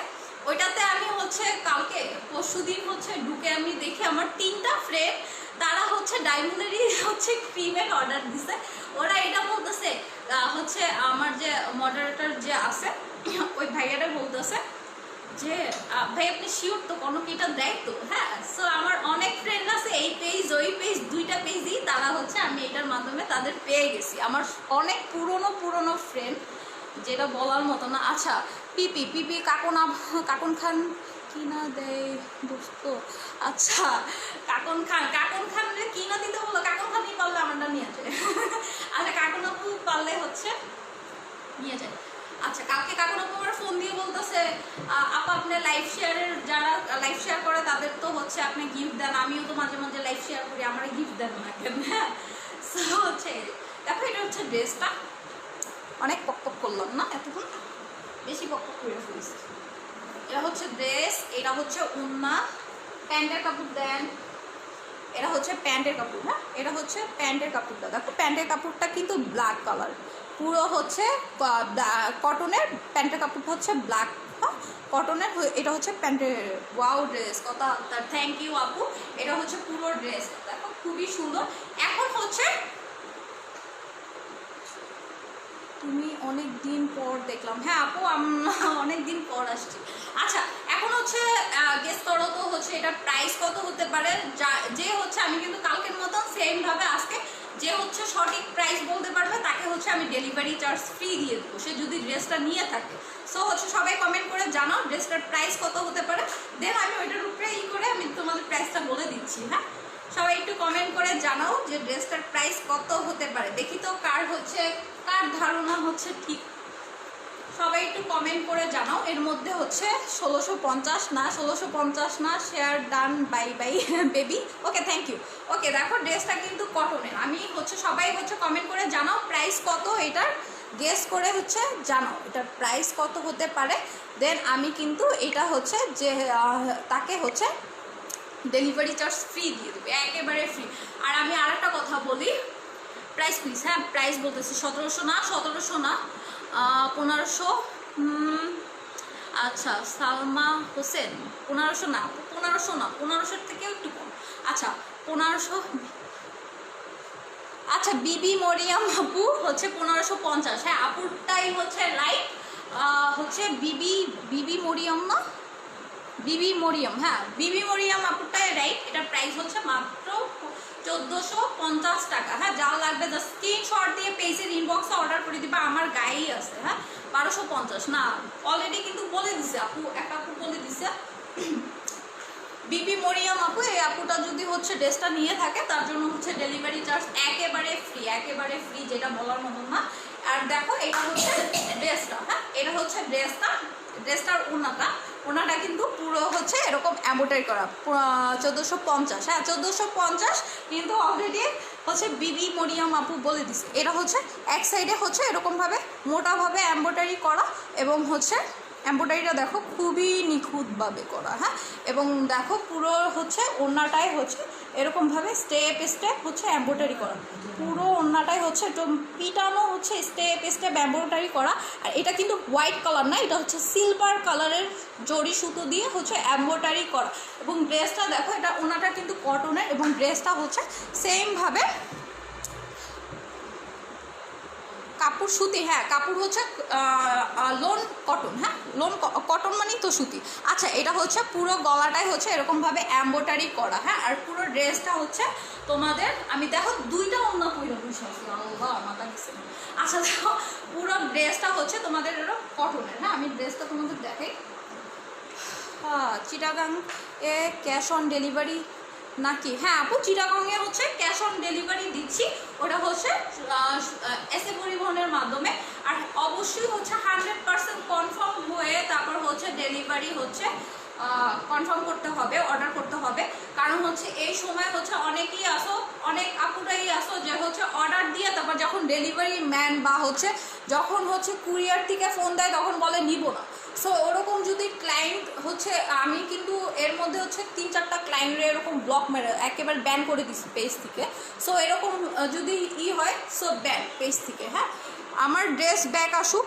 ওইটাতে আমি হচ্ছে কালকে পরশুদিন হচ্ছে ঢুকে আমি দেখি আমার 3টা ফ্রেন্ড তারা হচ্ছে ডায়মন্ডেরই হচ্ছে ক্রিমের অর্ডার দিছে। ওরা এটা বলতেছে হচ্ছে আমার যে মডারেটর যে আছে ওই ভাইয়াটা বলতেছে যে ভাই আপনি শিওর তো কোনো কিটা দেয় তো? হ্যাঁ, সো আমার অনেক ফ্রেন্ড আছে এই পেজ ওই পেজ, দুইটা পেজই তারা হচ্ছে আমি এটার মাধ্যমে তাদের পেয়ে গেছি। আমার অনেক পুরনো ফ্রেন্ড, যেটা বলার মতো না। আচ্ছা, পিপি কাকুন খান কিনা দেয় দোস্ত। আচ্ছা, কাকুন খান কিনা দিতে বলো, কাকুন খানই পারলে আমারটা নিয়ে যায়। আচ্ছা, কাকুন আপু পারলে হচ্ছে নিয়ে যায়। আচ্ছা, কালকে কাকুন আপু আমার ফোন দিয়ে বলতেছে আপা আপনি লাইভ শেয়ারের, যারা লাইভ শেয়ার করে তাদের তো হচ্ছে আপনি গিফট দেন, আমিও তো মাঝে মাঝে লাইভ শেয়ার করি, আমার গিফট দেন না কেন? হ্যাঁ, সো হচ্ছে দেখো এটা হচ্ছে ড্রেসটা, অনেক পক করলাম না এতক্ষণ, বেশি পক করে ফেলেছি। এটা হচ্ছে ড্রেস, এটা হচ্ছে ওড়না, প্যান্টের কাপড় দেন, এটা হচ্ছে প্যান্টের কাপড়। হ্যাঁ, এটা হচ্ছে প্যান্টের কাপড়টা, দেখো প্যান্টের কাপড়টা কিন্তু ব্ল্যাক কালার, পুরো হচ্ছে কটনের। প্যান্টের কাপড়টা হচ্ছে ব্ল্যাক কটনের, এটা হচ্ছে প্যান্টের। ওয়াও ড্রেস কথা, থ্যাংক ইউ আপু। এটা হচ্ছে পুরো ড্রেস, দেখো খুবই সুন্দর। এখন হচ্ছে তুমি অনেক দিন পর দেখলাম। হ্যাঁ আপু, অনেক দিন পর আসছি। আচ্ছা, এখন হচ্ছে গেস করো তো হচ্ছে এটার প্রাইস কত হতে পারে? যে হচ্ছে আমি কিন্তু কালকের মতন সেম ভাবে আজকে যে হচ্ছে সঠিক প্রাইস বলতে পারবে তাকে হচ্ছে আমি ডেলিভারি চার্জ ফ্রি দিয়ে দেবো, সে যদি ড্রেসটা নিয়ে থাকে। সো হচ্ছে সবাই কমেন্ট করে জানাও ড্রেসটার প্রাইস কত হতে পারে, দেন আমি ওইটার উপরে করে আমি তোমাদের প্রাইসটা বলে দিচ্ছি। হ্যাঁ, সবাই একটু কমেন্ট করে জানাও যে ড্রেসটার প্রাইস কত হতে পারে, দেখি তো কার ধারণা হচ্ছে ঠিক। সবাই একটু কমেন্ট করে জানাও। এর মধ্যে হচ্ছে 1650 না, 1650 না, share done, bye bye baby. Okay, thank you. Okay, দেখো ড্রেসটা কিন্তু কটনের। আমি হচ্ছে সবাই হচ্ছে কমেন্ট করে জানাও প্রাইস কত, এটার গেস করে হচ্ছে জানাও এটার প্রাইস কত হতে পারে। দেন আমি কিন্তু এটা হচ্ছে যে তাকে হচ্ছে ডেলিভারি চার্জ ফ্রি দিয়ে দেবে, একেবারে ফ্রি। আর আমি আর একটা কথা বলি, প্রাইস প্লিজ। হ্যাঁ, প্রাইস বলতেছি 1700 না, 1700 না, 1500। আচ্ছা, সালমা হোসেন 1500 না, 1500 না, 1500 থেকেও একটু কম। আচ্ছা 1500। আচ্ছা, বিবি মরিয়াম আপু হচ্ছে 1550। হ্যাঁ, আপুরটাই হচ্ছে রাইট, হচ্ছে বিবি মরিয়াম না, বিবি মরিয়াম। হ্যাঁ, বিবি মরিয়াম আপুরটাই রাইট। এটার প্রাইস হচ্ছে মাত্র 1450 টাকা। হ্যাঁ, যা লাগবে জাস্ট স্ক্রিনশট দিয়ে পেজের ইনবক্সে অর্ডার করে দিবা, আমার গায়েই আছে। হ্যাঁ, 1250 না, অলরেডি কিন্তু বলে দিছে আপু, একটা আপু বলে দিছে বিবি মরিয়াম আপু। এই আপুটা যদি হচ্ছে ড্রেসটা নিয়ে থাকে তার জন্য হচ্ছে ডেলিভারি চার্জ একেবারে ফ্রি, একেবারে ফ্রি, যেটা বলার মতন না। আর দেখো এটা হচ্ছে ড্রেসটা। হ্যাঁ, এটা হচ্ছে ড্রেসটার ওনাটা কিন্তু পুরো হচ্ছে এরকম এমব্রয়ডারি করা, 1450। হ্যাঁ, 1450 কিন্তু অলরেডি হচ্ছে বিবি মরিয়াম আপু বলে দিছে। এটা হচ্ছে এক সাইডে হচ্ছে এরকমভাবে মোটাভাবে এমব্রয়ডারি করা, এবং হচ্ছে এমব্রয়ডারিটা দেখো খুবই নিখুঁতভাবে করা। হ্যাঁ, এবং দেখো পুরো হচ্ছে ওড়নাটাই হচ্ছে এরকমভাবে স্টেপ হচ্ছে এমব্রয়ডারি করা, পুরো ওড়নাটাই হচ্ছে পিটানো হচ্ছে স্টেপ এমব্রয়ডারি করা। আর এটা কিন্তু হোয়াইট কালার না, এটা হচ্ছে সিলভার কালারের জরি সুতো দিয়ে হচ্ছে এমব্রয়ডারি করা। এবং ড্রেসটা দেখো, এটা ওড়নাটা কিন্তু কটনের, এবং ড্রেসটা হচ্ছে সেমভাবে কাপড় সুতি। হ্যাঁ, কাপড় হচ্ছে লোন কটন। হ্যাঁ, লোন কটন মানেই তো সুতি। আচ্ছা, এটা হচ্ছে পুরো গলাটাই হচ্ছে এরকমভাবে এমব্রয়ডারি করা। হ্যাঁ, আর পুরো ড্রেসটা হচ্ছে তোমাদের, আমি দেখো দুইটা অন্য পুরো মাথা গেছে। আচ্ছা, দেখো পুরো ড্রেসটা হচ্ছে তোমাদের এরকম কটনের। হ্যাঁ, আমি ড্রেসটা তোমাদের দেখাই। হ্যাঁ, চিটাগাং এ ক্যাশ অন ডেলিভারি নাকি? হ্যাঁ আপু, চিটাগংয়ে হচ্ছে ক্যাশ অন ডেলিভারি দিচ্ছি, ওটা হচ্ছে এসএ পরিবহনের মাধ্যমে। আর অবশ্যই হচ্ছে 100% কনফার্ম হয়ে তারপর হচ্ছে ডেলিভারি হচ্ছে কনফার্ম করতে হবে, অর্ডার করতে হবে। কারণ হচ্ছে এই সময় হচ্ছে অনেকেই আসো, অনেক আপুরাই আসো যে হচ্ছে অর্ডার দিয়ে তারপর যখন ডেলিভারি ম্যান বা হচ্ছে যখন হচ্ছে কুরিয়ার থেকে ফোন দেয় তখন বলে নিব না। সো ওরকম যদি ক্লায়েন্ট হচ্ছে, আমি কিন্তু এর মধ্যে হচ্ছে 3-4টা ক্লায়েন্টের এরকম ব্লক মেরে একেবারে ব্যান করে দিচ্ছি পেজ থেকে। সো এরকম যদি হয়, সো ব্যান পেজ থেকে। হ্যাঁ, আমার ড্রেস ব্যাক আসুক।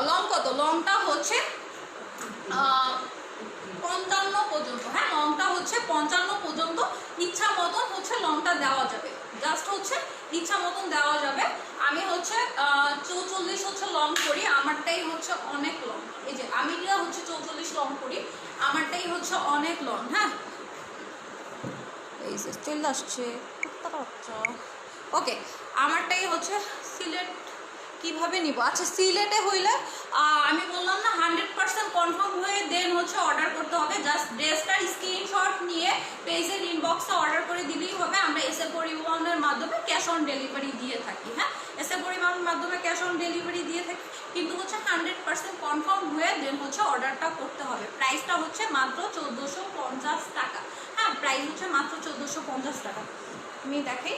লং কত? লংটা হচ্ছে 55 পর্যন্ত। হ্যাঁ, লংটা হচ্ছে 55 পর্যন্ত, ইচ্ছা মতন হচ্ছে লংটা দেওয়া যাবে, জাস্ট হচ্ছে ইচ্ছা মতন দেওয়া যাবে। আমি আমি হচ্ছে 44 হচ্ছে লং করি, আমারটাই হচ্ছে অনেক লং। এই যে আমি হচ্ছে 44 লং করি, আমারটাই হচ্ছে অনেক লং। হ্যাঁ, এই যে চলে আসছে কুত্তাটা বাচ্চা। ওকে, আমারটাই হচ্ছে সিলেট কিভাবে নিব? আচ্ছা, সিলেটে হইলে আমি বললাম না 100% কনফার্ম হয়ে দেন হচ্ছে অর্ডার করতে হবে। জাস্ট ড্রেসটার স্ক্রিনশট নিয়ে পেজের ইনবক্সে অর্ডার করে দিলেই হবে। আমরা এসএ পরিবহনের মাধ্যমে ক্যাশ অন ডেলিভারি দিয়ে থাকি। হ্যাঁ, এসএ পরিবহনের মাধ্যমে ক্যাশ অন ডেলিভারি দিয়ে থাকি, কিন্তু হচ্ছে 100% কনফার্ম হয়ে দেন হচ্ছে অর্ডারটা করতে হবে। প্রাইসটা হচ্ছে মাত্র 1450 টাকা। হ্যাঁ, প্রাইস হচ্ছে মাত্র 1450 টাকা। আমি দেখাই,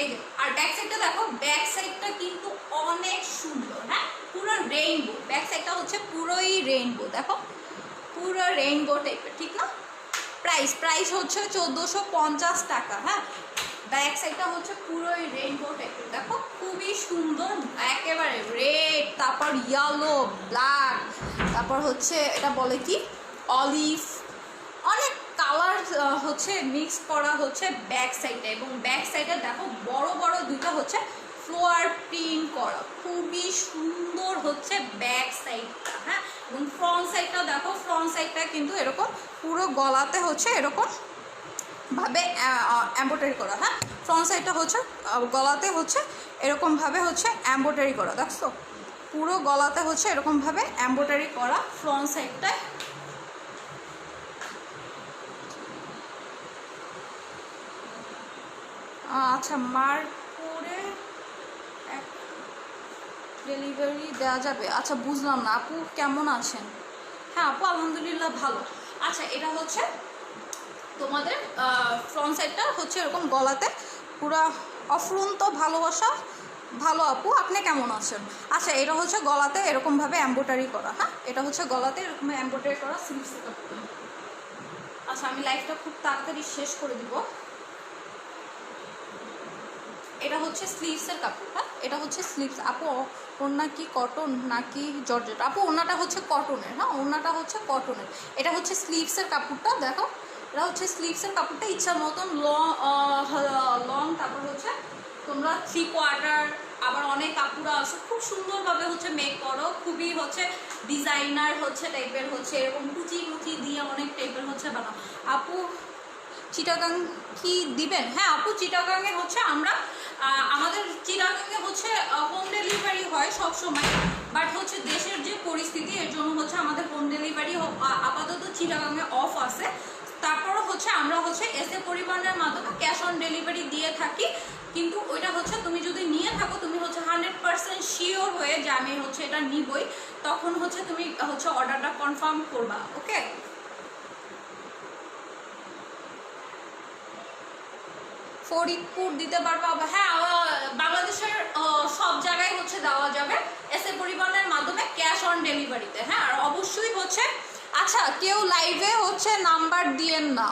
এই যে। আর ব্যাক সাইডটা দেখো, ব্যাক সাইডটা কিন্তু অনেক সুন্দর। হ্যাঁ, পুরো রেইনবো, ব্যাক সাইডটা হচ্ছে পুরোই রেইনবো, দেখো পুরো রেইনবো টাইপের, ঠিক না? প্রাইস হচ্ছে 1450 টাকা। হ্যাঁ, ব্যাক সাইডটা হচ্ছে পুরোই রেইনবো টাইপের, দেখো খুবই সুন্দর, একেবারে রেড, তারপর ইয়েলো, ব্ল্যাক, তারপর হচ্ছে এটা বলে কি অলিভ, অনেক কালার হচ্ছে মিক্স করা হচ্ছে ব্যাক সাইডে। এবং ব্যাক সাইডে দেখো বড় বড় দুটো হচ্ছে ফ্লোয়ার প্রিন্ট করা, খুবই সুন্দর হচ্ছে ব্যাক সাইডটা। হ্যাঁ, এবং ফ্রন্ট সাইডটা দেখো, ফ্রন্ট সাইডটা কিন্তু এরকম পুরো গলাতে হচ্ছে এরকম ভাবে এমব্রয়ডারি করা। হ্যাঁ, ফ্রন্ট সাইডটা হচ্ছে গলাতে হচ্ছে এরকম ভাবে হচ্ছে এমব্রয়ডারি করা, দেখছো পুরো গলাতে হচ্ছে এরকম ভাবে এমব্রয়ডারি করা ফ্রন্ট সাইডটায়। আচ্ছা, মার্কপুরে ডেলিভারি দেওয়া যাবে? আচ্ছা, বুঝলাম না আপু, কেমন আছেন? হ্যাঁ আপু, আলহামদুলিল্লাহ ভালো। আচ্ছা, এটা হচ্ছে তোমাদের ফ্রন্ট সাইডটা হচ্ছে এরকম গলাতে পুরা অফুরন্ত ভালোবাসা। ভালো আপু, আপনি কেমন আছেন? আচ্ছা, এটা হচ্ছে গলাতে এরকমভাবে এমব্রয়ডারি করা। হ্যাঁ, এটা হচ্ছে গলাতে এরকম এমব্রয়ডারি করা স্লিভস। আচ্ছা, আমি লাইফটা খুব তাড়াতাড়ি শেষ করে দিব। এটা হচ্ছে স্লিভসের কাপড়। হ্যাঁ, এটা হচ্ছে স্লিভস। আপু, ওড়না কি কটন নাকি জর্জেট? আপু, ওড়নাটা হচ্ছে কটনের। হ্যাঁ, ওড়নাটা হচ্ছে কটনের। এটা হচ্ছে স্লিভসের কাপড়টা, দেখো এটা হচ্ছে স্লিভসের কাপড়টা, ইচ্ছা মতন লং, তারপর হচ্ছে তোমরা 3/4, আবার অনেক কাপড়া আছে খুব সুন্দরভাবে হচ্ছে মেক করো, খুবই হচ্ছে ডিজাইনার হচ্ছে টাইপের হচ্ছে এরকম কুচি কুচি দিয়ে অনেক টাইপের হচ্ছে বানাও। আপু, চিটাগাং কি দিবেন? হ্যাঁ আপু, চিটাগাংয়ে হচ্ছে আমরা আমাদের চিটাগাংয়ে হচ্ছে হোম ডেলিভারি হয় সব সময়, বাট হচ্ছে দেশের যে পরিস্থিতি এর জন্য হচ্ছে আমাদের হোম ডেলিভারি আপাতত চিটাগাংয়ে অফ আছে। তারপরও হচ্ছে আমরা হচ্ছে এসএ পরিবহনের মাধ্যমে ক্যাশ অন ডেলিভারি দিয়ে থাকি, কিন্তু ওইটা হচ্ছে তুমি যদি নিয়ে থাকো, তুমি হচ্ছে 100% শিওর হয়ে যে আমি হচ্ছে এটা নিবই, তখন হচ্ছে তুমি হচ্ছে অর্ডারটা কনফার্ম করবা। ওকে, ফরিদপুর দিতে পারবো? হ্যাঁ, বাংলাদেশের সব জায়গায় হচ্ছে দেওয়া যাবে এসএ পরিবহনের মাধ্যমে ক্যাশ অন ডেলিভারিতে। হ্যাঁ, আর অবশ্যই হচ্ছে আচ্ছা, কেউ লাইভে হচ্ছে নাম্বার দিয়েন না,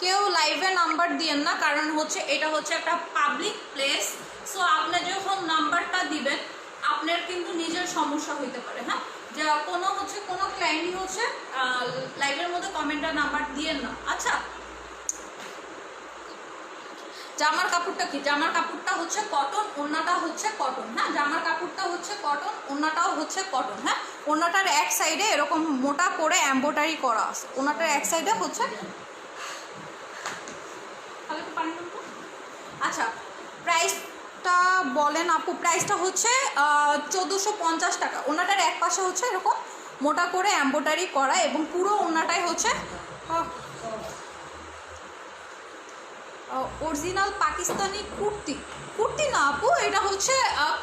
কেউ লাইভে নাম্বার দিয়েন না, কারণ হচ্ছে এটা হচ্ছে একটা পাবলিক প্লেস। সো আপনি যখন নাম্বারটা দিবেন আপনার কিন্তু নিজের সমস্যা হইতে পারে। হ্যাঁ, যে কোনো হচ্ছে কোনো ক্লায়েন্টই হচ্ছে লাইভের মধ্যে কমেন্টের নাম্বার দিয়েন না। আচ্ছা, জামার কাপড়টা কি? জামার কাপড়টা হচ্ছে কটন, ওড়নাটা হচ্ছে কটন। হ্যাঁ, জামার কাপড়টা হচ্ছে কটন, ওড়নাটাও হচ্ছে কটন। হ্যাঁ, ওড়নাটার এক সাইডে এরকম মোটা করে এমব্রয়ডারি করা আছে, ওড়নাটার এক সাইডে হচ্ছে। আচ্ছা, প্রাইসটা বলেন আপু। প্রাইসটা হচ্ছে 1450 টাকা। ওড়নাটার এক পাশে হচ্ছে এরকম মোটা করে এমব্রয়ডারি করা, এবং পুরো ওড়নাটাই হচ্ছে অরিজিনাল পাকিস্তানি কুর্তি। কুর্তি না আপু, এটা হচ্ছে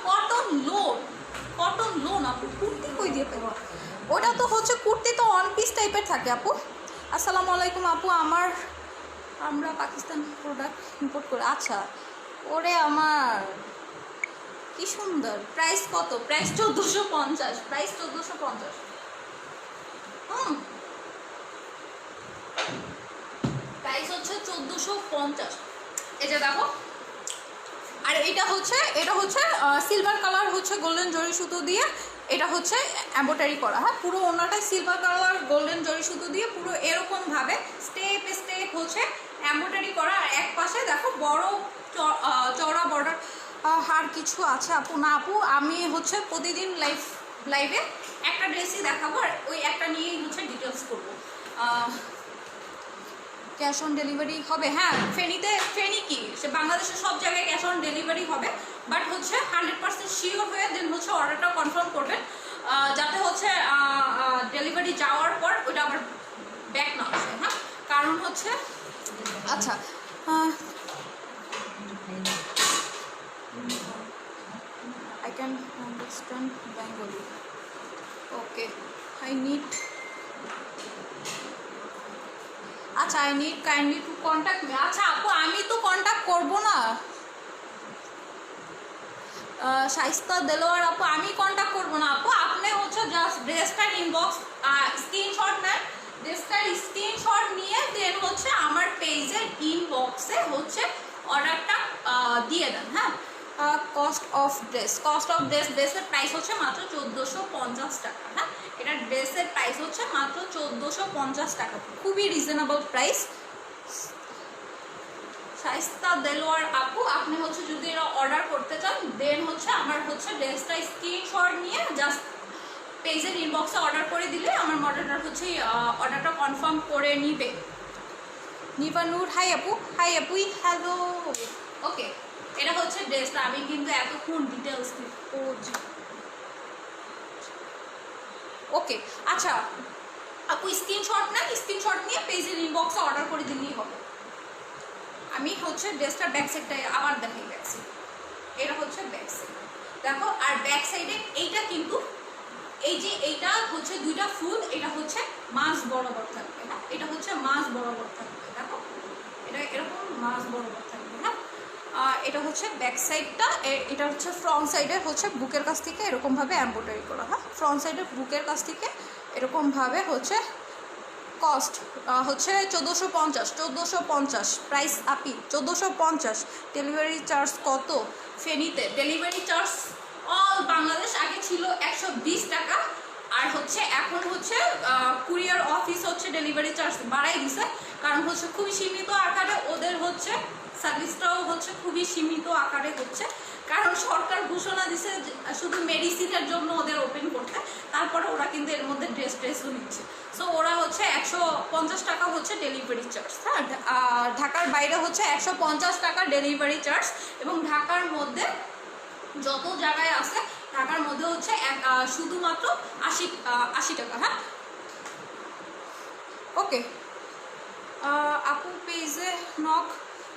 কটন লোন, কটন লোন আপু, কুর্তি কই দিয়ে পেব? ওটা তো হচ্ছে কুর্তি তো ওয়ান পিস টাইপের থাকে আপু। আসসালামু আলাইকুম আপু, আমরা পাকিস্তান প্রোডাক্ট ইম্পোর্ট করি। আচ্ছা, ওরে আমার কি সুন্দর। প্রাইস কত? প্রাইস 1450। প্রাইস 1450। প্রাইস হচ্ছে 1450। এই যে দেখো, আর এটা হচ্ছে সিলভার কালার হচ্ছে গোল্ডেন জরি সুতো দিয়ে এটা হচ্ছে এমব্রয়ডারি করা। হ্যাঁ, পুরো ওড়নাটাই সিলভার কালার গোল্ডেন জরি সুতো দিয়ে পুরো এরকম ভাবে স্টেপ স্টেপ হচ্ছে এমব্রয়ডারি করা, আর এক পাশে দেখো বড় চওড়া বর্ডার। আর কিছু আছে আপু? না আপু, আমি হচ্ছে প্রতিদিন লাইভে একটা ড্রেসই দেখাবো, আর ওই একটা নিয়েই হচ্ছে ডিটেলস করবো। ক্যাশ অন ডেলিভারি হবে? হ্যাঁ, ফেনি কি সে বাংলাদেশের সব জায়গায় ক্যাশ অন ডেলিভারি হবে, বাট হচ্ছে 100% শিওর হয়ে দেন হচ্ছে অর্ডারটা কনফার্ম করবেন, যাতে হচ্ছে ডেলিভারি যাওয়ার পর ওটা আবার ব্যাক না আসে। হ্যাঁ, কারণ হচ্ছে আচ্ছা I can understand Bengali. Okay, I need আচ্ছা I need kindly to contact me. আচ্ছা আপু, আমি তো কন্ট্যাক্ট করবো না শাইস্তা দেলোয়ার আপু, আমি কন্ট্যাক্ট করবো না আপু। আপনি হচ্ছে জাস্ট ড্রেসটার ইনবক্স স্ক্রিনশট নেন, ড্রেসটার স্ক্রিনশট নিয়ে দেন হচ্ছে আমার পেজের ইনবক্সে হচ্ছে অর্ডারটা দিয়ে দেন। হ্যাঁ, কস্ট অফ ড্রেসের প্রাইস হচ্ছে মাত্র 1450 টাকা। হ্যাঁ, এটা ড্রেসের প্রাইস হচ্ছে মাত্র 1450 টাকা, খুবই রিজনেবল প্রাইস। শাইস্তা দেলোয়ার আপু, আপনি হচ্ছে যদি এরা অর্ডার করতে চান দেন হচ্ছে আমার হচ্ছে ড্রেসটা স্ক্রিনশট নিয়ে জাস্ট পেজের ইনবক্সে অর্ডার করে দিলে আমার মডেলটার হচ্ছে অর্ডারটা কনফার্ম করে নিবে। নিবানুর হাই আপু, হ্যালো। ওকে, এটা হচ্ছে ড্রেসটা। আমি কিন্তু এতক্ষণ ডিটেলস ওকে। আচ্ছা আপু, স্ক্রিনশট নেন, স্ক্রিনশট নিয়ে পেজের ইনবক্সে অর্ডার করে দিলেই হবে। আমি হচ্ছে ড্রেসটার ব্যাক সাইডটাই আবার দেখাই। ব্যাক সাইড, এটা হচ্ছে ব্যাক সাইড দেখো। আর ব্যাক সাইডে এইটা কিন্তু এই যে এইটা হচ্ছে দুইটা ফুল, এটা হচ্ছে মাছ বরাবর থাকবে। হ্যাঁ, এটা হচ্ছে মাছ বরাবর থাকবে। দেখো এটা এরকম মাছ বরাবর থাকবে। হ্যাঁ, এটা হচ্ছে ব্যাক সাইডটা। এটা হচ্ছে ফ্রন্ট সাইডে হচ্ছে বুকের কাছ থেকে এরকমভাবে এমব্রয়ডারি করা। হ্যাঁ, ফ্রন্ট সাইডে বুকের কাছ থেকে এরকমভাবে হচ্ছে কস্ট হচ্ছে 1450 প্রাইস আপি 1450। ডেলিভারি চার্জ কত ফেনীতে? ডেলিভারি চার্জ অল বাংলাদেশ আগে ছিল 120 টাকা, আর হচ্ছে এখন হচ্ছে কুরিয়ার অফিস হচ্ছে ডেলিভারি চার্জ বাড়াই দিছে, কারণ হচ্ছে খুবই সীমিত আকারে ওদের হচ্ছে সার্ভিসটাও হচ্ছে খুবই সীমিত আকারে হচ্ছে, কারণ সরকার ঘোষণা দিছে শুধু মেডিসিনের জন্য ওদের ওপেন করতে, তারপরে ওরা কিন্তু এর মধ্যে ড্রেসও নিচ্ছে। সো ওরা হচ্ছে 150 টাকা হচ্ছে ডেলিভারি চার্জ। হ্যাঁ, ঢাকার বাইরে হচ্ছে 150 টাকা ডেলিভারি চার্জ, এবং ঢাকার মধ্যে যত জায়গায় আছে ঢাকার মধ্যে হচ্ছে শুধুমাত্র 80 টাকা। হ্যাঁ, ওকে। আপু পেজে নক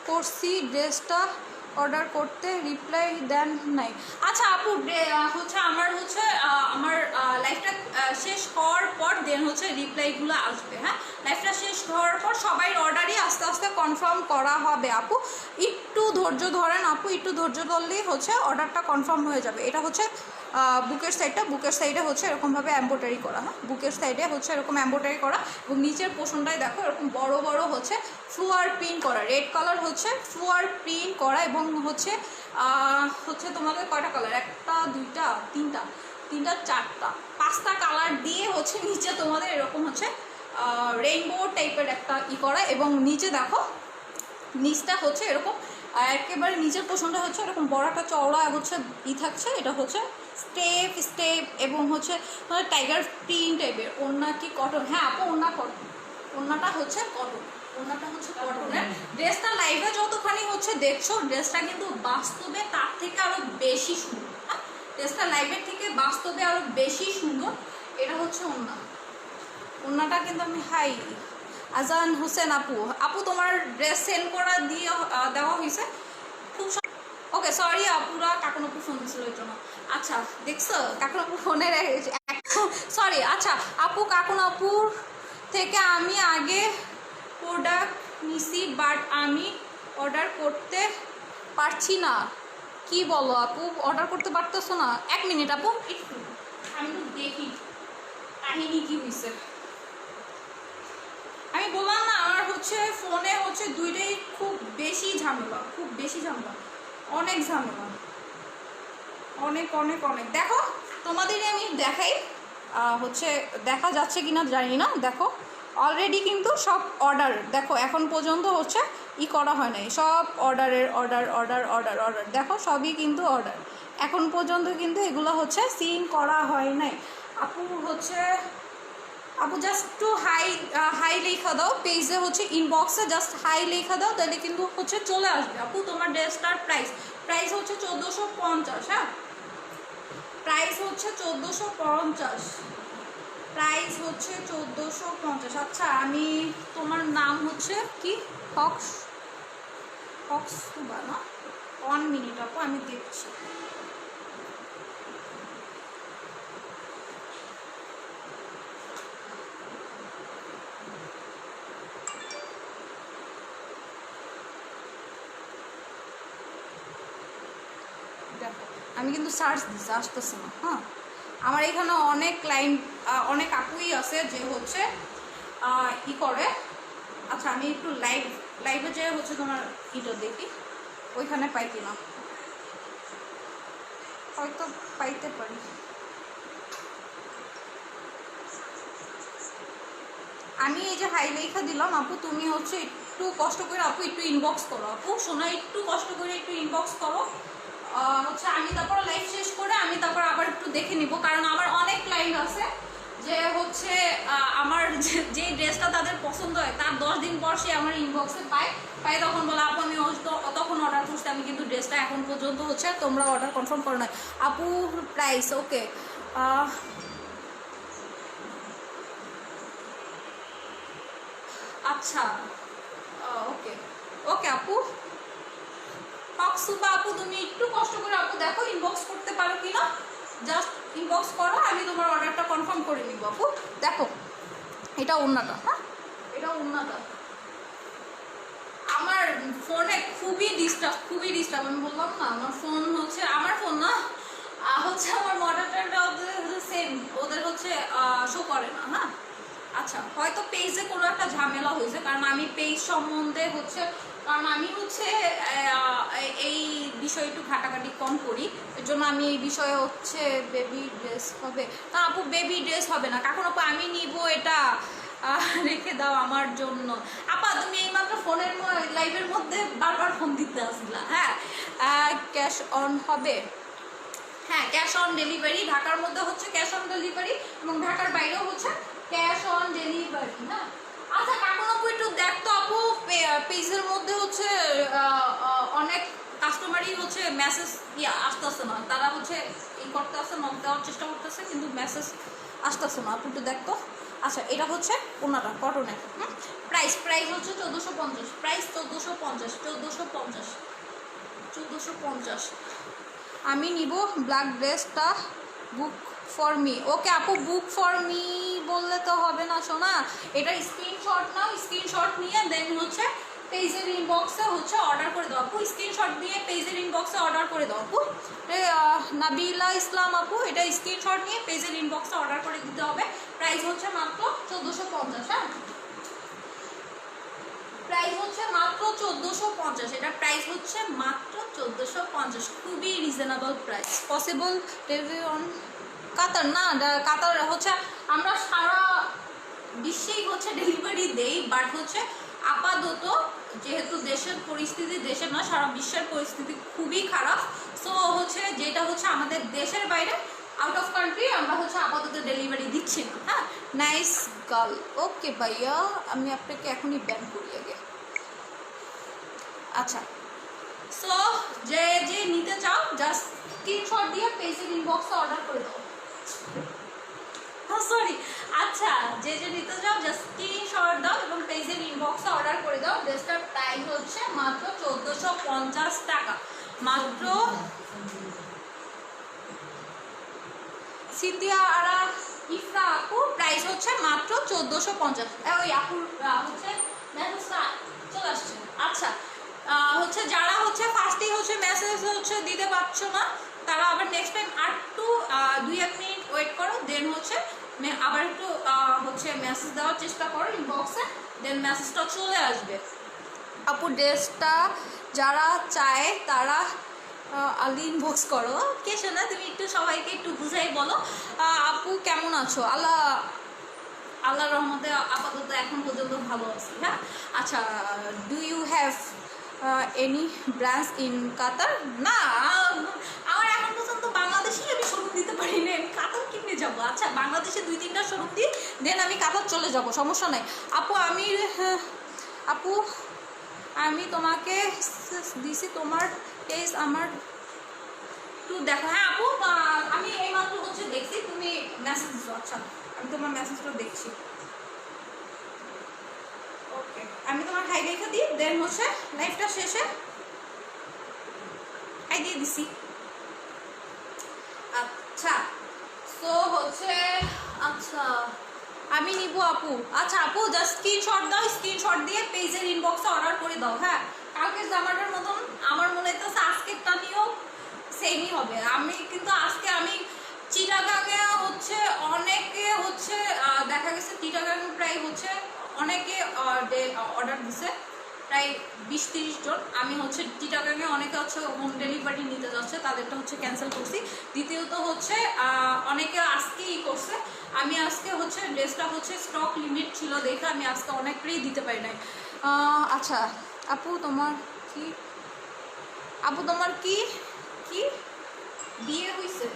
করছি, ড্রেসটা অর্ডার করতে রিপ্লাই দেন নাই। আচ্ছা আপু, হচ্ছে আমার লাইফটা শেষ হওয়ার পর দেন হচ্ছে রিপ্লাইগুলো আসবে। হ্যাঁ, লাইফটা শেষ হওয়ার পর সবাই অর্ডারই আস্তে আস্তে কনফার্ম করা হবে। আপু একটু ধৈর্য ধরেন, আপু একটু ধৈর্য ধরলেই হচ্ছে অর্ডারটা কনফার্ম হয়ে যাবে। এটা হচ্ছে বুকের সাইডে হচ্ছে এরকমভাবে এমব্রয়ডারি করা। হ্যাঁ, বুকের সাইডে হচ্ছে এরকম এমব্রয়ডারি করা, এবং নিচের পোর্শনটাই দেখো এরকম বড় বড় হচ্ছে ফ্লোয়ার প্রিন্ট করা, রেড কালার হচ্ছে ফ্লোয়ার প্রিন্ট করা, এবং হচ্ছে তোমাদের কয়টা কালার? একটা, দুইটা, তিনটা, চারটা, 5টা কালার দিয়ে হচ্ছে নিচে তোমাদের এরকম হচ্ছে রেইনবো টাইপের একটা করা, এবং নিচে দেখো নিচটা হচ্ছে এরকম একেবারে নিচের পোর্শনটা হচ্ছে এরকম বড় একটা চওড়া হচ্ছে থাকছে। এটা হচ্ছে স্টেপ এবং হচ্ছে টাইগার প্রিন্ট টাইপের। ওড়না কি কটন? হ্যাঁ আপু, ওড়না কটন, ওড়নাটা হচ্ছে কটন, ওড়নাটা হচ্ছে কটনের। ড্রেসটা লাইভে যতখানি হচ্ছে দেখছো, ড্রেসটা কিন্তু বাস্তবে তার থেকে আরো বেশি সুন্দর। হ্যাঁ, ড্রেসটা লাইভের থেকে বাস্তবে আরো বেশি সুন্দর। এটা হচ্ছে ওড়নাটা কিন্তু আমি হাই আজান হোসেন আপু তোমার ড্রেস সেন্ড করা দিয়ে দেওয়া হয়েছে খুব। ওকে, সরি আপুরা, কাকুনপুর ফোন দিছিল এর জন্য। আচ্ছা দেখছো কাকুনপুর ফোনের সরি। আচ্ছা আপু, কাকুনপুর থেকে আমি আগে প্রোডাক্ট নিছি, বাট আমি অর্ডার করতে পারছি না। কি বলো আপু, অর্ডার করতে পারতেছো না? 1 মিনিট আপু, একটু আমি তো দেখি কাহিনী কি হয়েছে। আমি বললাম না, আমার হচ্ছে ফোনে হচ্ছে দুইটাই খুব বেশি ঝামেলা, অনেক ঝামেলা, অনেক। দেখো তোমাদের আমি দেখাই, হচ্ছে দেখা যাচ্ছে কিনা জানি না। দেখো অলরেডি কিন্তু সব অর্ডার দেখো এখন পর্যন্ত হচ্ছে করা হয় নাই, সব অর্ডারের অর্ডার দেখো সবই কিন্তু অর্ডার, এখন পর্যন্ত কিন্তু এগুলো হচ্ছে সিন করা হয় নাই। আপু জাস্ট একটু হাই লেখা দাও পেজে, হচ্ছে ইনবক্সে জাস্ট হাই লেখা দাও, তাহলে কিন্তু হচ্ছে চলে আসবে। আপু তোমার ড্রেসটার প্রাইস হচ্ছে 1450। হ্যাঁ, প্রাইস হচ্ছে 1450, প্রাইস হচ্ছে 1450। আচ্ছা, আমি তোমার নাম হচ্ছে কি, হকসুবা না? 1 মিনিট আপু, আমি দেখছি। দেখো আমি কিন্তু সার্চ দিচ্ছি, আসতেছে না। হ্যাঁ, আমার এখানে অনেক ক্লায়েন্ট, অনেক আপুই আছে যে হচ্ছে করে। আচ্ছা, আমি একটু লাইভে যে হচ্ছে তোমার দেখি, ওইখানে পাই কিনা, হয়তো পাইতে পারি। আমি এই যে হাই লেখা দিলাম আপু, তুমি হচ্ছে একটু কষ্ট করে আপু একটু ইনবক্স করো। আপু শোনা, একটু কষ্ট করে একটু ইনবক্স করো। হচ্ছে আমি তারপর লাইভ শেষ করে আমি তারপর আবার একটু দেখে নিব, কারণ আমার অনেক ক্লায়েন্ট আছে যে হচ্ছে আমার যে ড্রেসটা তাদের পছন্দ হয় তার 10 দিন পর সে আমার ইনবক্সে পায়, তখন বলে আপু আমি তখন অর্ডার করছি, আমি কিন্তু ড্রেসটা এখন পর্যন্ত হচ্ছে তোমরা অর্ডার কনফার্ম করো না। আপু প্রাইস ওকে, আচ্ছা ওকে ওকে আপু, হকসুবা আপু তুমি একটু কষ্ট করে আপু দেখো ইনবক্স করতে পারো কিনা, জাস্ট ইনবক্স করো, আমি তোমার অর্ডারটা কনফার্ম করে নিব। আপু দেখো, এটা ওড়নাটা। হ্যাঁ, এটা ওড়নাটা। আমার ফোনে খুবই ডিস্টার্ব, আমি বললাম না, আমার ফোন না, হচ্ছে আমার মডারেটরটা সেম, ওদের হচ্ছে শো করে না। হ্যাঁ, আচ্ছা, হয়তো পেজে কোনো একটা ঝামেলা হয়েছে, কারণ আমি পেজ সম্বন্ধে হচ্ছে, কারণ আমি হচ্ছে এই বিষয়ে একটু ঘাটাঘাটি কম করি, এর জন্য আমি এই বিষয়ে হচ্ছে বেবি ড্রেস হবে না আপু, বেবি ড্রেস হবে না কাকুন আপু, আমি নিব এটা, রেখে দাও আমার জন্য। আপা তুমি এইমাত্র ফোনের লাইভের মধ্যে বারবার ফোন দিতে আসলা। হ্যাঁ, ক্যাশ অন হবে। হ্যাঁ, ক্যাশ অন ডেলিভারি, ঢাকার মধ্যে হচ্ছে ক্যাশ অন ডেলিভারি এবং ঢাকার বাইরেও হচ্ছে ক্যাশ অন ডেলিভারি। হ্যাঁ, আচ্ছা কাকুন আপু একটু দেখতো আপু, পেজের মধ্যে হচ্ছে অনেক কাস্টমারই হচ্ছে মেসেজ আসতেছে না, তারা হচ্ছে করতে আসছে, নক দেওয়ার চেষ্টা করতেছে, কিন্তু মেসেজ আসতেছে না। আপু একটু দেখতো। আচ্ছা, এটা হচ্ছে ওনাটা কটনের। প্রাইস হচ্ছে 1450, প্রাইস 1450। আমি নিব ব্ল্যাক ড্রেসটা, বুক ফর মি। ওকে আপু, বুক ফর মি বললে তো হবে না সোনা, এটা স্ক্রিনশট নাও, স্ক্রিনশট নিয়ে দেন হচ্ছে পেজের ইনবক্সে হচ্ছে অর্ডার করে দাও আপু, স্ক্রিনশট দিয়ে পেজের ইনবক্সে অর্ডার করে দাও আপু। নাবিলা ইসলাম আপু, এটা স্ক্রিনশট নিয়ে পেজের ইনবক্সে অর্ডার করে দিতে হবে। প্রাইস হচ্ছে মাত্র 1450। হ্যাঁ, প্রাইস হচ্ছে মাত্র 1450, এটা প্রাইস হচ্ছে মাত্র 1450, খুবই reasonable price. Possible delivery on Qatar? না, কাতার হচ্ছে আমরা সারা বিশ্বেই হচ্ছে ডেলিভারি দেই, বাট হচ্ছে আপাতত যেহেতু দেশের পরিস্থিতি, দেশের না সারা বিশ্বের পরিস্থিতি খুবই খারাপ, সো হচ্ছে যেটা হচ্ছে আমাদের দেশের বাইরে, আউট অফ কান্ট্রি, আমরা হচ্ছে আপাতত ডেলিভারি দিচ্ছি না। হ্যাঁ, নাইস গার্ল। ওকে ভাইয়া, আমি আপনাকে এখনই ব্যান করি আগে। আচ্ছা, সো যে নিতে চাও জাস্ট স্ক্রিনশট দিয়ে পেজের ইনবক্সে অর্ডার করে দাও। সরি, আচ্ছা, যে নিতে চাও জাস্ট স্ক্রিনশট দাও এবং পেজের ইনবক্সে অর্ডার করে দাও। ড্রেসটার প্রাইস হচ্ছে মাত্র 1450 টাকা, মাত্র। সিন্ধিয়া আরা ইফরা আপু, প্রাইস হচ্ছে মাত্র 1450। ওই আপুর হচ্ছে চলে আসছে। আচ্ছা, হচ্ছে যারা হচ্ছে ফার্স্টেই হচ্ছে মেসেজ হচ্ছে দিতে পারছো না, তারা আবার নেক্সট টাইম আর একটু 2-1 মিনিট ওয়েট করো, দেন হচ্ছে আবার একটু হচ্ছে মেসেজ দেওয়ার চেষ্টা করো ইনবক্সে, দেন মেসেজটা চলে আসবে। আপু ড্রেসটা যারা চায় তারা আলি ইনবক্স করো। কে শোনা, তুমি একটু সবাইকে একটু বুঝাই বলো। আপু কেমন আছো? আল্লাহ রহমতে আপাতত এখন ভালো আছি। হ্যাঁ আচ্ছা, do you have any branch in Qatar? না, আমার এখন পর্যন্ত বাংলাদেশে আমি শোরুম দিতে পারি না, আমি কাতার কিনে যাবো। আচ্ছা বাংলাদেশে 2-3টা শোরুম দিই, দেন আমি কাতার চলে যাব, সমস্যা নাই। আপু আমি তোমাকে দিছি তোমার পেজ, আমার একটু দেখো। হ্যাঁ আপু, আমি এইমাত্র হচ্ছে দেখছি তুমি মেসেজ দিচ্ছ। আচ্ছা আমি তোমার মেসেজটা দেখছি। ওকে, আমি তোমার হাই রেখে দিই, দেন হচ্ছে লাইফটা শেষে হাই দিয়ে দিছি। আচ্ছা সো হচ্ছে, আচ্ছা আমি নিব আপু। আচ্ছা আপু জাস্ট স্ক্রিনশট দাও, স্ক্রিনশট দিয়ে পেজের ইনবক্সে অর্ডার করে দাও। হ্যাঁ কালকে জামাটার মতন আমার মনে হচ্ছে আজকেরটা নিয়েও সেমই হবে। আমি কিন্তু আজকে আমি চিটাগাঙে হচ্ছে অনেকে হচ্ছে দেখা গেছে চিটাগাঙে প্রায় হচ্ছে অনেকে অর্ডার দিছে, প্রায় 20-30 জন। আমি হচ্ছে চিটাগাঙে অনেকে হচ্ছে হোম ডেলিভারি নিতে যাচ্ছে, তাদেরটা হচ্ছে ক্যান্সেল করছি। দ্বিতীয়ত হচ্ছে অনেকে আজকেই করছে, আমি আজকে হচ্ছে ড্রেসটা হচ্ছে স্টক লিমিট ছিল দেখে আমি আজকে অনেকেই দিতে পারি নাই। আচ্ছা আপু তোমার কি, আপু তোমার কি কি বিয়ে হয়েছে?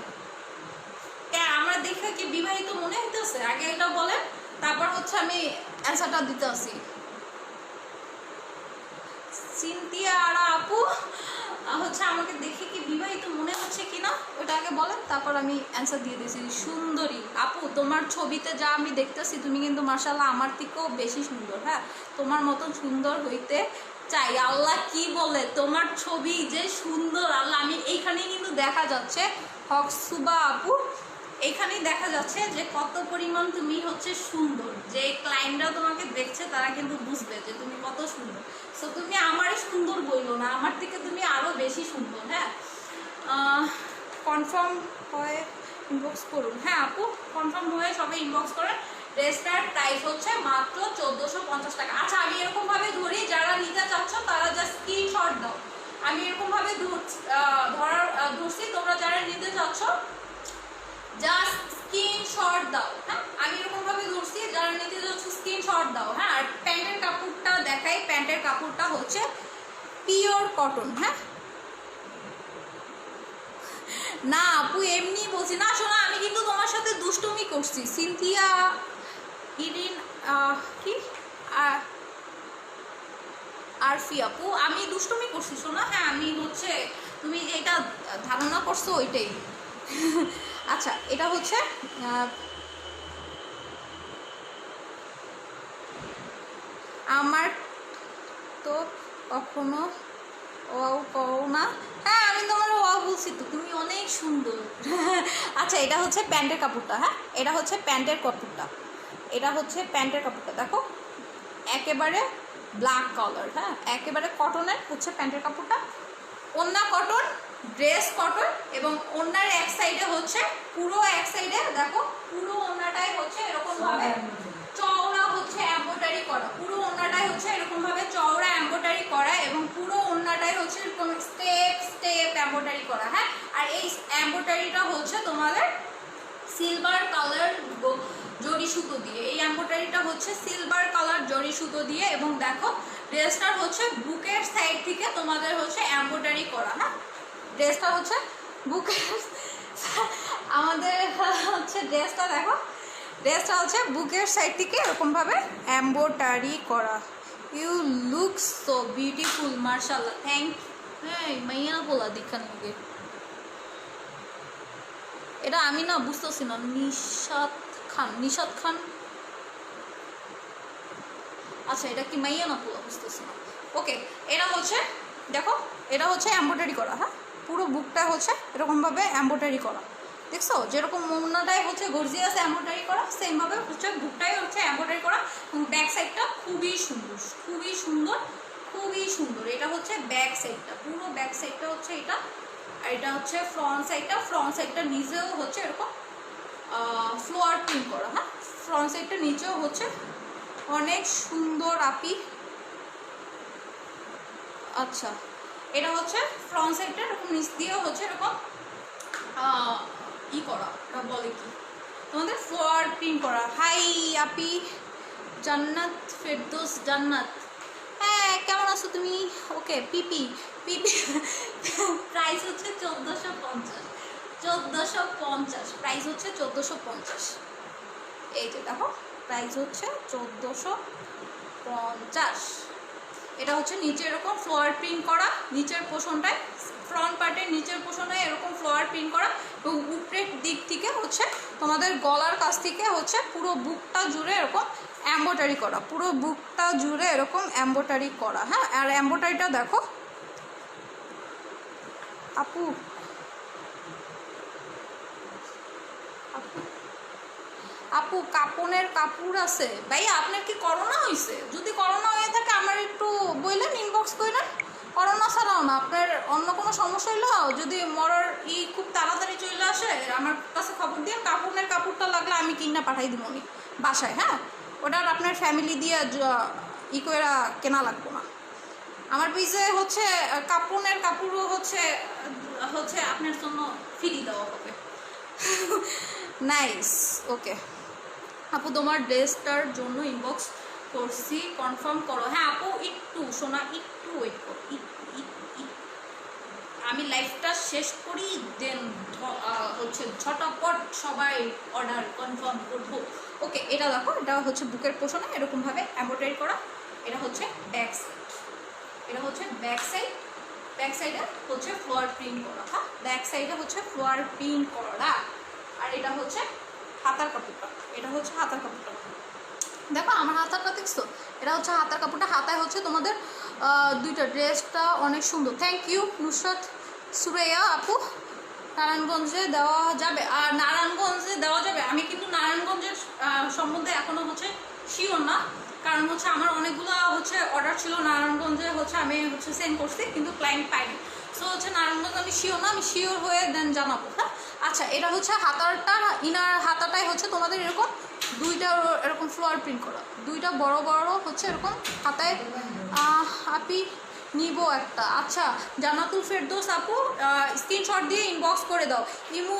হ্যাঁ আমরা দেখে কি বিবাহিত মনে হইতেছে? আগে এটা বলেন, তারপর হচ্ছে আমি অ্যান্সারটা দিতে আসি। সিনথিয়া আর আপু হচ্ছে আমাকে দেখে কি বিবাহিত মনে হচ্ছে কিনা ওটা আগে বলেন, তারপর আমি অ্যান্সার দিয়ে দিয়েছি। সুন্দরী আপু, তোমার ছবিতে যা আমি দেখতেছি তুমি কিন্তু মাশাআল্লাহ আমার থেকেও বেশি সুন্দর। হ্যাঁ তোমার মতন সুন্দর হইতে চাই। আল্লাহ কি বলে, তোমার ছবি যে সুন্দর আল্লাহ, আমি এইখানেই কিন্তু দেখা যাচ্ছে হকসুবা আপু, এইখানেই দেখা যাচ্ছে যে কত পরিমাণ তুমি হচ্ছে সুন্দর। যে ক্লায়েন্টরা তোমাকে দেখছে তারা কিন্তু বুঝবে যে তুমি কত সুন্দর। সো তুমি আমারই সুন্দর বইলো না, আমার থেকে তুমি আরও বেশি সুন্দর। হ্যাঁ কনফার্ম হয়ে ইনবক্স করুন। হ্যাঁ আপু কনফার্ম হয়ে সবাই ইনবক্স করেন। ড্রেসটার প্রাইস হচ্ছে মাত্র 1450 টাকা। আচ্ছা আমি এরকমভাবে ধরি, যারা নিতে চাচ্ছ তারা জাস্ট স্ক্রিনশট দাও। আমি এরকমভাবে ধরছি, তোমরা যারা নিতে চাচ্ছ জাস্ট স্ক্রিনশট দাও। হ্যাঁ আমি এরকমভাবে ধরছি, যারা নিতে যাচ্ছ স্ক্রিনশট দাও। হ্যাঁ আর প্যান্টের কাপড়টা দেখাই, প্যান্টের কাপড়টা হচ্ছে পিওর কটন। হ্যাঁ না আপু এমনি বলছি না, শোনো আমি কিন্তু তোমার সাথে দুষ্টুমি করছি। সিনথিয়া ইরিন কি আরফি আপু, আমি দুষ্টুমি করছি শোনো। হ্যাঁ আমি হচ্ছে তুমি যেটা ধারণা করছো ওইটাই। আচ্ছা এটা হচ্ছে আমার তো কখনো ওয়াও কও না। হ্যাঁ আমি তোমার ওয়াও বলছি তো, তুমি অনেক সুন্দর। আচ্ছা এটা হচ্ছে প্যান্টের কাপড়টা। হ্যাঁ এটা হচ্ছে প্যান্টের কাপড়টা, এটা হচ্ছে প্যান্টের কাপড়টা দেখো একেবারে ব্ল্যাক কালার। হ্যাঁ একেবারে কটনের হচ্ছে প্যান্টের কাপড়টা, ওন্না কটন, ড্রেস কটন, এবং ওন্নার এক সাইডে হচ্ছে পুরো এক সাইডে দেখো পুরো ওন্নাটাই হচ্ছে এরকম ভাবে চওড়া হচ্ছে এমব্রয়ডারি করা, পুরো ওন্নাটাই হচ্ছে এরকম ভাবে চওড়া এমব্রয়ডারি করা, এবং পুরো ওন্নাটাই হচ্ছে এরকম স্টেপ স্টেপ এমব্রয়ডারি করা। হ্যাঁ আর এই এমব্রয়ডারিটা হচ্ছে তোমাদের সিলভার কালার জরি সুতো দিয়ে, এই এমব্রয়ডারিটা হচ্ছে সিলভার কালার জরি সুতো দিয়ে। এবং দেখো ড্রেসটার হচ্ছে বুকের সাইড থেকে তোমাদের হচ্ছে এমব্রয়ডারি করা। হ্যাঁ ড্রেসটা হচ্ছে বুকের আমাদের হচ্ছে ড্রেসটা দেখো, ড্রেসটা হচ্ছে বুকের সাইড থেকে এরকমভাবে এমব্রয়ডারি করা। ইউ লুক সো বিউটিফুল মার্শাল্লাহ, থ্যাংক ইউ। হ্যাঁ মাইয়া বলা দীক্ষা নিয়ে এটা আমি না বুঝতেছি না। নিশাত খান, নিশাত খান, আচ্ছা এটা কি মাইয়া না পোলা বুঝতেছি না। ওকে এটা হচ্ছে দেখো এটা হচ্ছে এমব্রয়ডারি করা। হ্যাঁ পুরো বুকটা হচ্ছে এরকমভাবে এমব্রয়ডারি করা, দেখছো যেরকম মোমনাটাই হচ্ছে গর্জিয়াস এমব্রয়ডারি করা, সেমভাবে হচ্ছে বুকটাই হচ্ছে এমব্রয়ডারি করা। এবং ব্যাক সাইডটা খুবই সুন্দর, খুবই সুন্দর, খুবই সুন্দর। এটা হচ্ছে ব্যাক সাইডটা, পুরো ব্যাক সাইডটা হচ্ছে এটা। আর এটা হচ্ছে ফ্রন্ট সাইডটা, ফ্রন্ট সাইডটা নিচেও হচ্ছে এরকম ফ্লোয়ার প্রিন্ট করা। হ্যাঁ ফ্রন্ট সাইডটা নিচেও হচ্ছে অনেক সুন্দর আপি। আচ্ছা এটা হচ্ছে ফ্রন্ট সাইডটা এরকম নিচ দিয়েও হচ্ছে এরকম ই করা, এটা বলে কি তোমাদের ফ্লোয়ার প্রিন্ট করা। হাই আপি জান্নাত ফেরদৌস জান্নাত, হ্যাঁ কেমন আছো তুমি? ওকে পিপি পিপি প্রাইস হচ্ছে 1450, 1450 প্রাইস হচ্ছে 1450। এই যে দেখো প্রাইস হচ্ছে 1450। এটা হচ্ছে নিচে এরকম ফ্লোয়ার প্রিন্ট করা, নিচের পোর্শনটায় ফ্রন্ট পার্টের নিচের পোর্শনে এরকম ফ্লোয়ার প্রিন্ট করা এবং উপরের দিক থেকে হচ্ছে তোমাদের গলার কাছ থেকে হচ্ছে পুরো বুকটা জুড়ে এরকম এমব্রয়ডারি করা, পুরো বুকটা জুড়ে এরকম এমব্রয়ডারি করা। হ্যাঁ, আর এমব্রয়ডারিটা দেখো আপু, আপু কাপনের কাপড় আছে ভাইয়া? আপনার কি করোনা হয়েছে? যদি করোনা হয়ে থাকে আমার একটু বললেন, ইনবক্স করলেন। করোনা ছাড়াও না, আপনার অন্য কোনো সমস্যা হইলো যদি মরার খুব তাড়াতাড়ি চলে আসে আমার কাছে খবর দিয়ে, কাপড়ের কাপড়টা লাগলে আমি কিনা পাঠাই দিব নি বাসায়। হ্যাঁ, ওটার আপনার ফ্যামিলি দিয়ে করে কেনা লাগবো না। আমার পিছে হচ্ছে কাপড়ের কাপড়ও হচ্ছে আপনার জন্য ফ্রি দেওয়া হবে। নাইস, ওকে আপু তোমার ড্রেসটার জন্য ইনবক্স করছি, কনফার্ম করো। হ্যাঁ আপু একটু শোনা, একটু ওয়েট করো, আমি লাইফটা শেষ করি, দেন হচ্ছে ঝটাপট সবাই অর্ডার কনফার্ম করবো। ওকে, এটা দেখো, এটা হচ্ছে বুকের পোষণে এরকমভাবে এমব্রয়ডারি করা। এটা হচ্ছে ব্যাক সাইড, এটা হচ্ছে ব্যাক সাইড, ব্যাক সাইডে হচ্ছে ফ্লোয়ার প্রিন্ট করা। হ্যাঁ, ব্যাক সাইডে হচ্ছে ফ্লোয়ার প্রিন্ট করা। আর এটা হচ্ছে হাতার কাপড়টা, এটা হচ্ছে হাতার কাপড়টা। দেখো আমার হাতারটা দেখছো, এটা হচ্ছে হাতার কাপড়টা। হাতায় হচ্ছে তোমাদের দুইটা, ড্রেসটা অনেক সুন্দর। থ্যাংক ইউ নুসরাত সুরাইয়া আপু। নারায়ণগঞ্জে দেওয়া যাবে? আর নারায়ণগঞ্জে দেওয়া যাবে, আমি কিন্তু নারায়ণগঞ্জের সম্বন্ধে এখনো হচ্ছে শিওর না, কারণ হচ্ছে আমার অনেকগুলো হচ্ছে অর্ডার ছিল নারায়ণগঞ্জে, হচ্ছে আমি হচ্ছে সেন্ড করছি কিন্তু ক্লায়েন্ট পাইনি। সো হচ্ছে নারায়ণগঞ্জ আমি শিওর না, আমি শিওর হয়ে দেন জানাবো। হ্যাঁ আচ্ছা, এটা হচ্ছে হাতারটা, ইনার হাতাটাই হচ্ছে তোমাদের এরকম দুইটা এরকম ফ্লোয়ার প্রিন্ট করা, দুইটা বড় বড় হচ্ছে এরকম হাতায়। আপি নিব একটা। আচ্ছা জান্নাতুল ফেরদৌস আপু স্ক্রিনশট দিয়ে ইনবক্স করে দাও। ইমু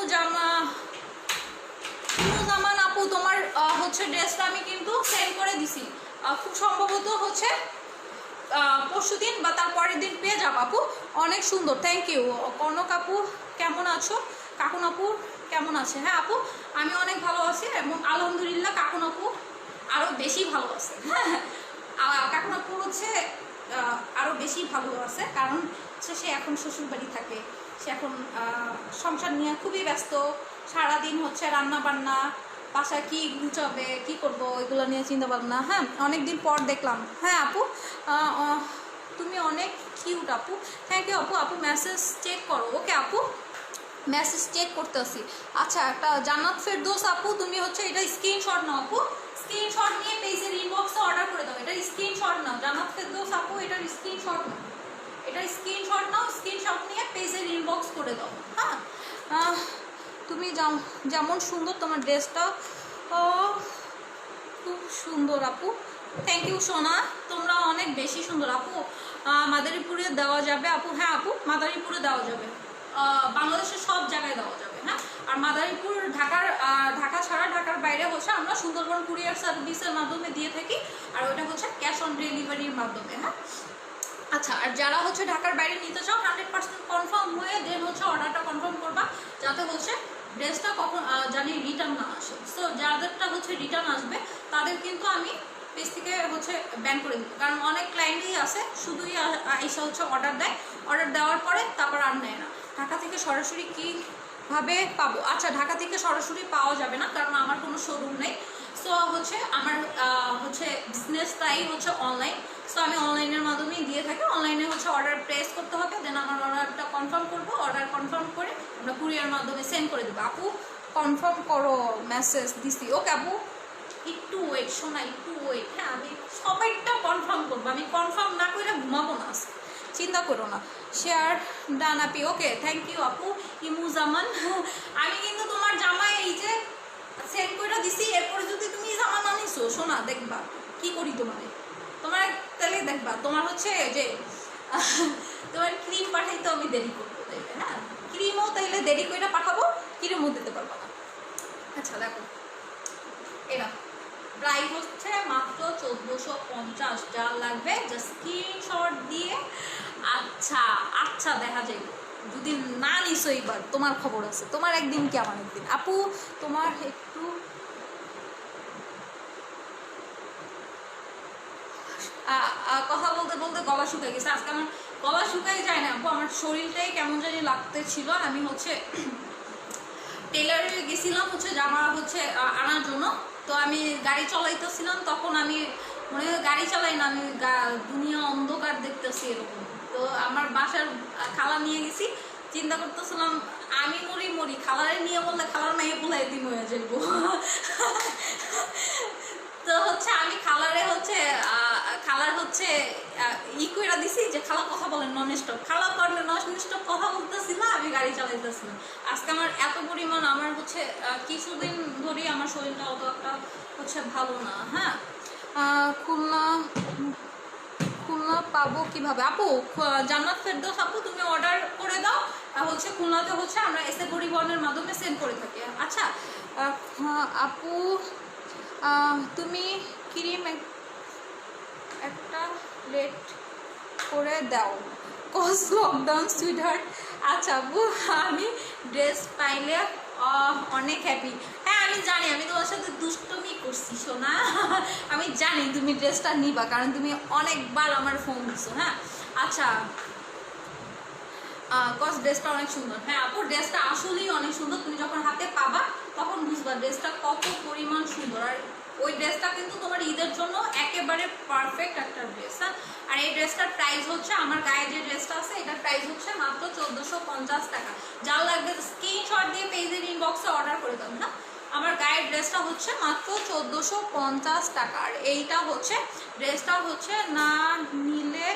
জামান আপু তোমার হচ্ছে ড্রেসটা আমি কিন্তু সেন্ড করে দিছি, খুব সম্ভবত হচ্ছে পরশুদিন বা তার পরের দিন পেয়ে যাবো আপু। অনেক সুন্দর, থ্যাংক ইউ। কনক আপু কেমন আছো? কাকুন আপু কেমন আছে? হ্যাঁ আপু আমি অনেক ভালো আছি এবং আলহামদুলিল্লাহ কাকুন আপু আরও বেশি ভালো আছে। হ্যাঁ, কাকুন আপু হচ্ছে আরও বেশি ভালো আছে, কারণ হচ্ছে সে এখন শ্বশুরবাড়ি থাকে, সে এখন সংসার নিয়ে খুবই ব্যস্ত। সারাদিন হচ্ছে রান্না বান্না, বাসায় কী গুছাবে, কী করবো, এগুলো নিয়ে চিন্তা ভাবনা। হ্যাঁ, অনেক দিন পর দেখলাম। হ্যাঁ আপু তুমি অনেক কিউট আপু। থ্যাংক ইউ আপু। আপু মেসেজ চেক করো। ওকে আপু, মেসেজ চেক করতে আসি। আচ্ছা, একটা জান্নাত ফেরদৌস আপু তুমি হচ্ছে এটা স্ক্রিনশট নাও আপু, স্ক্রিনশট নিয়ে পেজের ইনবক্সে অর্ডার করে দাও। এটার স্ক্রিনশট নাও জান্নাত ফেরদৌস আপু, এটার স্ক্রিনশট নাও, এটার স্ক্রিনশট নাও, স্ক্রিনশট নিয়ে পেজের ইনবক্স করে দাও। হ্যাঁ, তুমি যেমন সুন্দর তোমার ড্রেসটা খুব সুন্দর আপু। থ্যাংক ইউ সোনা, তোমরা অনেক বেশি সুন্দর আপু। মাদারীপুরে দেওয়া যাবে আপু? হ্যাঁ আপু মাদারীপুরে দেওয়া যাবে, বাংলাদেশের সব জায়গায় দেওয়া যাবে। হ্যাঁ, আর মাদারীপুর ঢাকা ছাড়া ঢাকার বাইরে হচ্ছে আমরা সুন্দরবন কুরিয়ার সার্ভিসের মাধ্যমে দিয়ে থাকি, আর ওটা হচ্ছে ক্যাশ অন ডেলিভারির মাধ্যমে। হ্যাঁ আচ্ছা, আর যারা হচ্ছে ঢাকার বাইরে নিতে চাও 100% কনফার্ম হয়ে দেন হচ্ছে অর্ডারটা কনফার্ম করবা, যাতে হচ্ছে ড্রেসটা কখন জানি রিটার্ন না আসে। সো যাদেরটা হচ্ছে রিটার্ন আসবে তাদের কিন্তু আমি পেজ থেকে হচ্ছে ব্যান করে দেবো, কারণ অনেক ক্লায়েন্টই আছে শুধুই এসে হচ্ছে অর্ডার দেয়, অর্ডার দেওয়ার পরে তারপর আর নেয় না। ঢাকা থেকে সরাসরি কীভাবে পাবো? আচ্ছা, ঢাকা থেকে সরাসরি পাওয়া যাবে না, কারণ আমার কোনো শোরুম নেই। সো হচ্ছে আমার হচ্ছে বিজনেসটাই হচ্ছে অনলাইন। সো আমি অনলাইনের মাধ্যমেই দিয়ে থাকি, অনলাইনে হচ্ছে অর্ডার প্লেস করতে হবে, দেন আমার অর্ডারটা কনফার্ম করবো, অর্ডার কনফার্ম করে আমরা কুরিয়ার মাধ্যমে সেন্ড করে দেবো। আপু কনফার্ম করো, মেসেজ দিছি। ওকে আপু একটু ওয়েট, শোনা একটু ওয়েট। হ্যাঁ, আমি সবাইটা কনফার্ম করবো, আমি কনফার্ম না করে ঘুমাবো না, চিন্তা করো না। Share done Api. Okay thank you আপু। ইমু জামান আমি কিন্তু তোমার জামাই এই যে সেন্ড করে দিছি, এরপরে যদি তুমি জামা না নিছো শোনা, দেখবা কি করি তোমার তাহলে দেখবা তোমার হচ্ছে যে তোমার ক্রিম পাঠাইতে আমি দেরি করবো, তাইলে হ্যাঁ ক্রিমও তাইলে দেরি করে পাঠাবো, ক্রিমও দিতে পারবো না। আচ্ছা দেখো, এরা প্রাইস হচ্ছে মাত্র 1450। যা লাগবে জাস্ট স্ক্রিনশট দিয়ে। আচ্ছা আচ্ছা দেখা যাবে, যদি না নিছো এইবার তোমার খবর আছে, তোমার একদিন কি আমার একদিন। আপু তোমার একটু কথা বলতে বলতে গলা শুকাই গেছে। আজকে আমার গলা শুকাই যায় না আপু, আমার শরীরটাই কেমন জানি লাগতেছিল। আমি হচ্ছে টেলারে গেছিলাম হচ্ছে জামা হচ্ছে আনার জন্য। তো আমি গাড়ি চালাইতেছিলাম, তখন আমি মনে হয় গাড়ি চালাই না, আমি দুনিয়া অন্ধকার দেখতেছি এরকম। তো আমার বাসার খালা নিয়ে গেছি, চিন্তা করতেছিলাম আমি মরি মরি, খালারে নিয়ে বললে খালার মাইয়ে বলাই দিন হয়ে যাবো। তো হচ্ছে আমি খালারে হচ্ছে খালার হচ্ছে ই কইরা দিছি যে খালা কথা বলেন নন স্টপ। খালা করলে নন স্টপ কথা বলতেছি না, আমি গাড়ি চালাইতেছিলাম। আজকে আমার এত পরিমাণ আমার হচ্ছে কিছুদিন ধরেই আমার শরীরটা অত একটা হচ্ছে ভালো না। হ্যাঁ, খুলনা খুলনা পাবো কিভাবে আপু? জান্নাত ফেরদৌস আপু তুমি অর্ডার করে দাও, হচ্ছে খুলনাতে হচ্ছে আমরা এসে পরিবহনের মাধ্যমে সেন্ড করে থাকি। আচ্ছা আপু তুমি ক্রিম একটা লেট করে দাও, কজ লকডাউন সুইটহার্ট। আচ্ছা আপু আমি ড্রেস পাইলে অনেক হ্যাপি। হ্যাঁ আমি জানি, আমি তোমার সাথে দুষ্টমি করছি সোনা। আমি জানি তুমি ড্রেসটা নিবা, কারণ তুমি অনেকবার আমার ফোন দিছো। হ্যাঁ আচ্ছা কজ ড্রেসটা অনেক সুন্দর। হ্যাঁ আপু ড্রেসটা আসলেই অনেক সুন্দর, তুমি যখন হাতে পাবা তখন বুঝবা ড্রেসটা কত পরিমাণ সুন্দর। আর ওই ড্রেসটা কিন্তু তোমার ঈদের জন্য একেবারে পারফেক্ট একটা ড্রেস। হ্যাঁ, আর এই ড্রেসটার প্রাইস হচ্ছে, আমার গায়ে যে ড্রেসটা আছে এটার প্রাইস হচ্ছে মাত্র 1450 টাকা। যা লাগবে স্ক্রিনশট দিয়ে পেজের ইনবক্সে অর্ডার করে দাও। হ্যাঁ, আমার গায়ের ড্রেসটা হচ্ছে মাত্র 1450 টাকা। আর এইটা হচ্ছে ড্রেসটা হচ্ছে না নিলে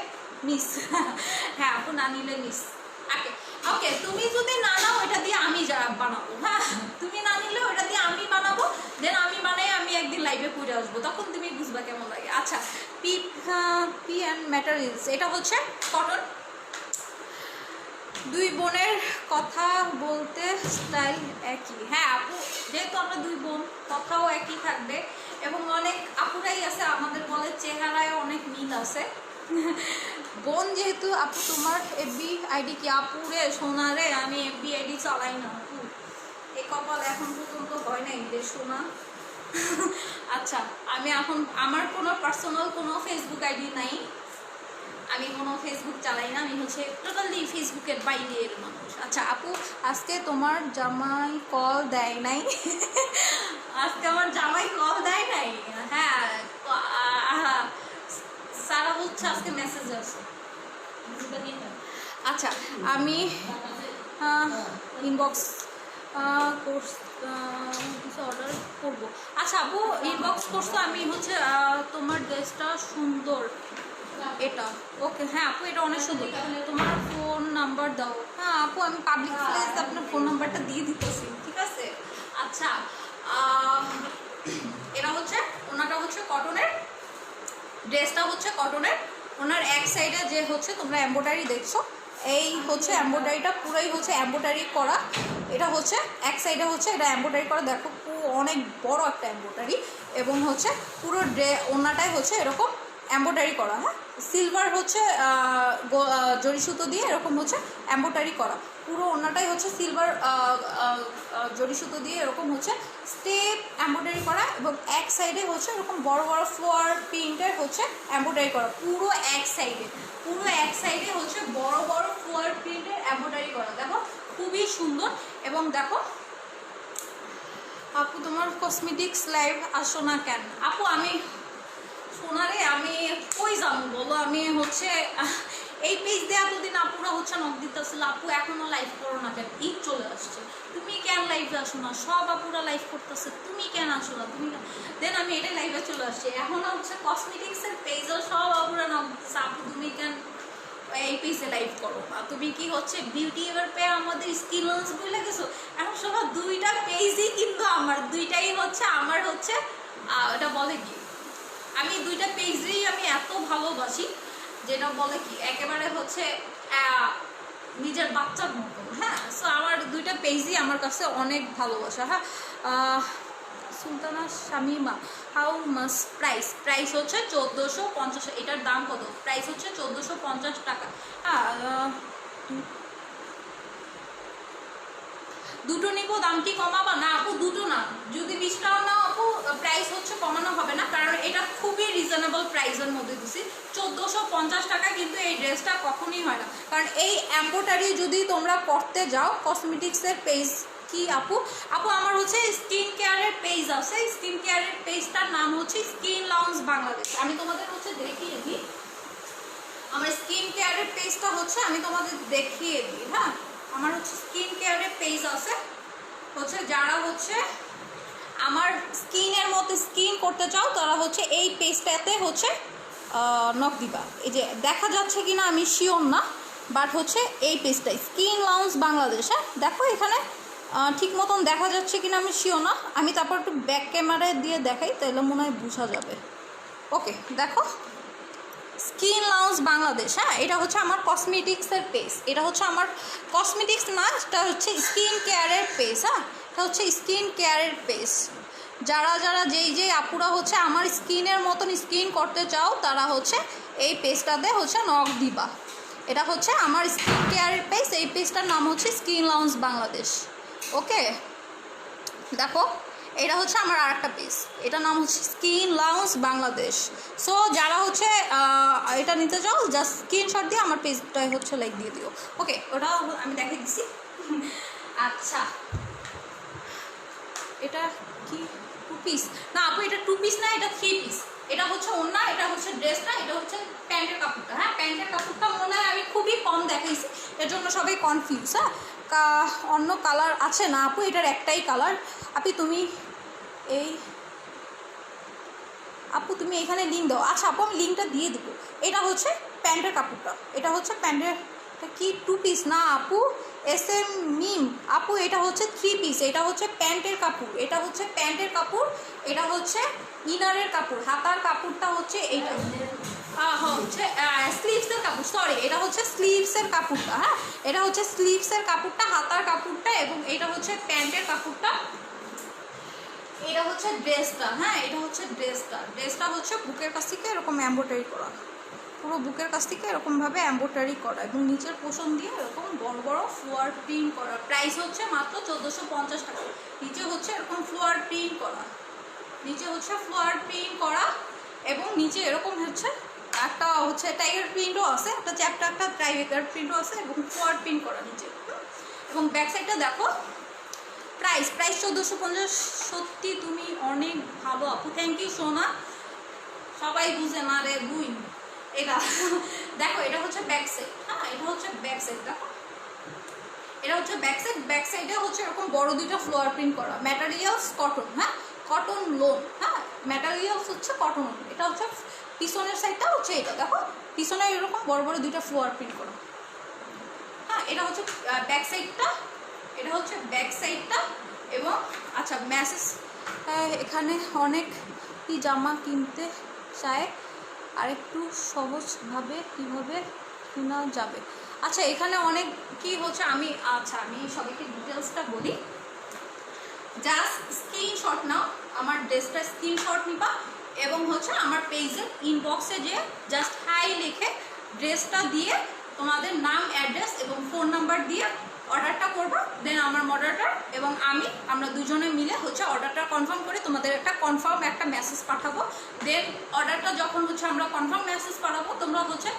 মিস। হ্যাঁ আপু না নিলে মিস। ওকে ওকে, তুমি যদি না নাও এটা দিয়ে আমি বানাবো। হ্যাঁ তুমি না নিলে ওটা দিয়ে আমি বানাবো, দেন আমি বানাই আমি একদিন লাইভে পড়ে আসবো, তখন তুমি বুঝবা কেমন লাগে। আচ্ছা পি অ্যান্ড ম্যাটেরিয়ালস, এটা হচ্ছে কটন। দুই বোনের কথা বলতে স্টাইল একই। হ্যাঁ আপু যেহেতু আমরা দুই বোন কথাও একই থাকবে, এবং অনেক আপুরাই আছে আমাদের বলে চেহারায় অনেক মিল আছে। বোন যেহেতু। আপু তোমার এফবি আইডি কি? আপুরে সোনারে আমি এফবি আইডি চালাই না আপু, এই কপাল এখন পর্যন্ত হয় নাই রে সোনা। আচ্ছা আমি এখন আমার কোনো পার্সোনাল কোনো ফেসবুক আইডি নাই, আমি কোনো ফেসবুক চালাই না, আমি হচ্ছে টোটালি ফেসবুকের বাইরের মানুষ। আচ্ছা আপু আজকে তোমার জামাই কল দেয় নাই? আজকে আমার জামাই কল দেয় নাই? হ্যাঁ সারা হচ্ছে আজকে মেসেজ আছে। আচ্ছা আমি ইনবক্স অর্ডার করবো। আচ্ছা আপু ইনবক্স করছো, আমি হচ্ছে তোমার ড্রেসটা সুন্দর এটা। ওকে হ্যাঁ আপু এটা অনেক সুন্দর, তোমার ফোন নাম্বার দাও। হ্যাঁ আপু আমি পাবলিক প্লেসে আপনার ফোন নাম্বারটা দিয়ে দিতেছি, ঠিক আছে। আচ্ছা এটা হচ্ছে ওনাটা হচ্ছে কটনের, ড্রেসটা হচ্ছে কটনের। ওনার এক সাইডে যে হচ্ছে তোমরা এমব্রয়ডারি দেখছো, এই হচ্ছে এমব্রয়ডারিটা পুরোই হচ্ছে এমব্রয়ডারি করা। এটা হচ্ছে এক সাইডে হচ্ছে এটা এমব্রয়ডারি করা, দেখো অনেক বড় একটা এমব্রয়ডারি, এবং হচ্ছে পুরো ওনাটাই হচ্ছে এরকম এমব্রয়ডারি করা। হ্যাঁ সিলভার হচ্ছে জরি সুতো দিয়ে এরকম হচ্ছে এমব্রয়ডারি করা, পুরো ওনাটাই হচ্ছে সিলভার জরি সুতো দিয়ে এরকম হচ্ছে স্টেপ এমব্রয়ডারি করা, এবং এক সাইডে হচ্ছে এরকম বড় বড় ফ্লোয়ার প্রিন্টের হচ্ছে এমব্রয়ডারি করা। পুরো এক সাইডে হচ্ছে বড় বড় ফ্লোয়ার প্রিন্টের এমব্রয়ডারি করা, দেখো খুবই সুন্দর। এবং দেখো আপু তোমার কসমেটিক্স লাইভ আসো না কেন? আপু আমি সোনারে আমি কই যাবো বলো, আমি হচ্ছে এই পেজ দিয়ে এতদিন আপুরা হচ্ছে নক দিতেছিল, আপু এখনো লাইভ করো না কেন? ঈদ চলে আসছে, তুমি কেন লাইভে আসো না? সব আপুরা লাইভ করতেছে, তুমি কেন আসো না? তুমি দেন আমি এটা লাইভে চলে আসছি। এখন হচ্ছে কসমেটিক্সের পেজও সব আপুরা নক দিতেছে, আপু তুমি কেন এই পেজে লাইভ করো? তুমি কি হচ্ছে বিউটি এবার পেয়ে আমাদের স্কিলস বলে গেছো? এখন সব দুইটা পেজই কিন্তু আমার, দুইটাই হচ্ছে আমার হচ্ছে এটা বলে কি, আমি দুইটা পেজেই আমি এত ভালোবাসি, যেটা বলে কি একেবারে হচ্ছে নিজের বাচ্চার মতো। হ্যাঁ সো আমার দুইটা পেজই আমার কাছে অনেক ভালোবাসা। হ্যাঁ Sultana Shamima, how much price? Price হচ্ছে 1450। এটার দাম কত? প্রাইস হচ্ছে 1450 টাকা। দুটো নিব, দাম কি কমাবা? না আপু দুটো না, যদি 20 টাকা নাও আপু প্রাইস হচ্ছে কমানো হবে না, কারণ এটা খুবই রিজনেবল প্রাইসের মধ্যে দিচ্ছি। 1450 টাকা কিন্তু এই ড্রেসটা কখনই হয় না, কারণ এই এমব্রয়ডারি যদি তোমরা করতে যাও কসমেটিক্সের পেজ কি আপু? আপু আমার হচ্ছে স্কিন কেয়ারের পেজ আছে, স্কিন কেয়ারের পেজটার নাম হচ্ছে স্কিন লাউঞ্জ বাংলাদেশ। আমি তোমাদের হচ্ছে দেখিয়ে দিই, আমার স্কিন কেয়ারের পেজটা হচ্ছে আমি তোমাদের দেখিয়ে দিই। হ্যাঁ, আমার হচ্ছে স্কিন কেয়ারের পেজ আছে, হচ্ছে যারা হচ্ছে আমার স্কিনের মতো স্কিন করতে চাও তারা হচ্ছে এই পেজটাতে হচ্ছে নক দিবা। এই যে দেখা যাচ্ছে কিনা আমি শিওর না, বাট হচ্ছে এই পেজটাই স্কিন লাউঞ্জ বাংলাদেশ। হ্যাঁ দেখো এখানে ঠিক মতন দেখা যাচ্ছে কিনা আমি শিওর না, আমি তারপর একটু ব্যাক ক্যামেরায় দিয়ে দেখাই, তাহলে মনে হয় বোঝা যাবে। ওকে দেখো, স্কিন লাউঞ্জ বাংলাদেশ। হ্যাঁ, এটা হচ্ছে আমার কসমেটিক্সের পেজ, এটা হচ্ছে আমার কসমেটিক্স না, এটা হচ্ছে স্কিন কেয়ারের পেজ। হ্যাঁ, এটা হচ্ছে স্কিন কেয়ারের পেজ। যারা যারা যেই আপুরা হচ্ছে আমার স্কিনের মতন স্কিন করতে চাও তারা হচ্ছে এই পেজটাতে হচ্ছে নক দিবা। এটা হচ্ছে আমার স্কিন কেয়ারের পেজ, এই পেজটার নাম হচ্ছে স্কিন লাউঞ্জ বাংলাদেশ। ওকে দেখো, এটা হচ্ছে আমার আরেকটা পেজ, এটার নাম হচ্ছে স্কিন লাউঞ্জ বাংলাদেশ। সো যারা হচ্ছে এটা নিতে চাও জাস্ট স্ক্রিনশট দিয়ে আমার পেজটায় হচ্ছে লাইক দিয়ে দিও। ওকে, ওটা আমি দেখিয়ে দিচ্ছি। আচ্ছা, এটা কি 2 পিস? না আপু এটা 2 পিস না, এটা 3 পিস। এটা হচ্ছে ওড়না, এটা হচ্ছে ড্রেসটা, এটা হচ্ছে প্যান্টের কাপড়টা। হ্যাঁ, প্যান্টের কাপড়টা মনে হয় আমি খুবই কম দেখাইছি, এর জন্য সবাই কনফিউজ। হ্যাঁ, অন্য কালার আছে না আপু, এটার একটাই কালার। তুমি এই আপু তুমি এখানে লিঙ্ক দাও। আচ্ছা আপু আমি লিঙ্কটা দিয়ে দেবো। এটা হচ্ছে প্যান্টের কাপড়টা, এটা হচ্ছে প্যান্টের কি 2 পিস না আপু? SM মিম আপু এটা হচ্ছে 3 পিস। এটা হচ্ছে প্যান্টের কাপড়, এটা হচ্ছে প্যান্টের কাপড়, এটা হচ্ছে ইনারের কাপড়, হাতার কাপড়টা হচ্ছে এইটা হচ্ছে স্লিভসের কাপড়। সরি, এটা হচ্ছে স্লিভসের কাপড়টা। হ্যাঁ, এটা হচ্ছে স্লিভসের কাপড়টা, হাতার কাপড়টা, এবং এটা হচ্ছে প্যান্টের কাপড়টা, এটা হচ্ছে ড্রেসটা। হ্যাঁ, এটা হচ্ছে ড্রেসটা হচ্ছে বুকের কাছ থেকে এরকম এমব্রয়ডারি করা, পুরো বুকের কাছ থেকে এরকমভাবে এমব্রয়ডারি করা, এবং নিচের পোষণ দিয়ে এরকম বড় বড় ফ্লোয়ার প্রিন্ট করা। প্রাইস হচ্ছে মাত্র 1450 টাকা। নিচে হচ্ছে এরকম ফ্লোয়ার প্রিন্ট করা, নিচে হচ্ছে ফ্লোয়ার প্রিন্ট করা, এবং নিচে এরকম হচ্ছে একটা হচ্ছে টাইগার প্রিন্টও আছে, একটা চ্যাপ্টা একটা টাইগার প্রিন্টও আছে, এবং ফ্লোয়ার প্রিন্ট করা নিচে। এবং ব্যাক সাইডটা দেখো, প্রাইস 1450। সত্যি তুমি অনেক ভালো আপু, থ্যাংক ইউ সোনা। সবাই বুঝে না রে বুই। এটা দেখো, এটা হচ্ছে ব্যাক সাইড। হ্যাঁ, এটা হচ্ছে ব্যাক সাইড। দেখো, এটা হচ্ছে ব্যাক সাইড। ব্যাক সাইডে হচ্ছে এরকম বড় দুইটা ফ্লোয়ার প্রিন্ট করা, ম্যাটেরিয়ালস কটন। হ্যাঁ, কটন লোন। হ্যাঁ, ম্যাটেরিয়ালস হচ্ছে কটন। এটা হচ্ছে পিছনের সাইডটা হচ্ছে এটা, দেখো পিছনে এরকম বড় বড় দুইটা ফ্লোয়ার প্রিন্ট করা। হ্যাঁ, এটা হচ্ছে ব্যাক সাইডটা, এটা হচ্ছে ব্যাক সাইডটা। এবং আচ্ছা মেসেজ, এখানে অনেক কি জামা কিনতে চায়, আরেকটু সহজভাবে কিভাবে কেনা যাবে? আচ্ছা এখানে অনেক কি হচ্ছে, আমি সবাইকে ডিটেলসটা বলি। জাস্ট স্ক্রিনশট নাও, আমার ড্রেসটা স্ক্রিনশট নিবা, এবং হচ্ছে আমার পেজের ইনবক্সে যে জাস্ট হাই লিখে ড্রেসটা দিয়ে তোমাদের নাম, অ্যাড্রেস এবং ফোন নাম্বার দিয়ে অর্ডারটা করবো। দেন আমার মডারেটর এবং আমরা দুজনে মিলে হচ্ছে অর্ডারটা কনফার্ম করে তোমাদের একটা মেসেজ পাঠাবো। দেন অর্ডারটা যখন হচ্ছে আমরা কনফার্ম মেসেজ পাঠাবো, তোমরা হচ্ছে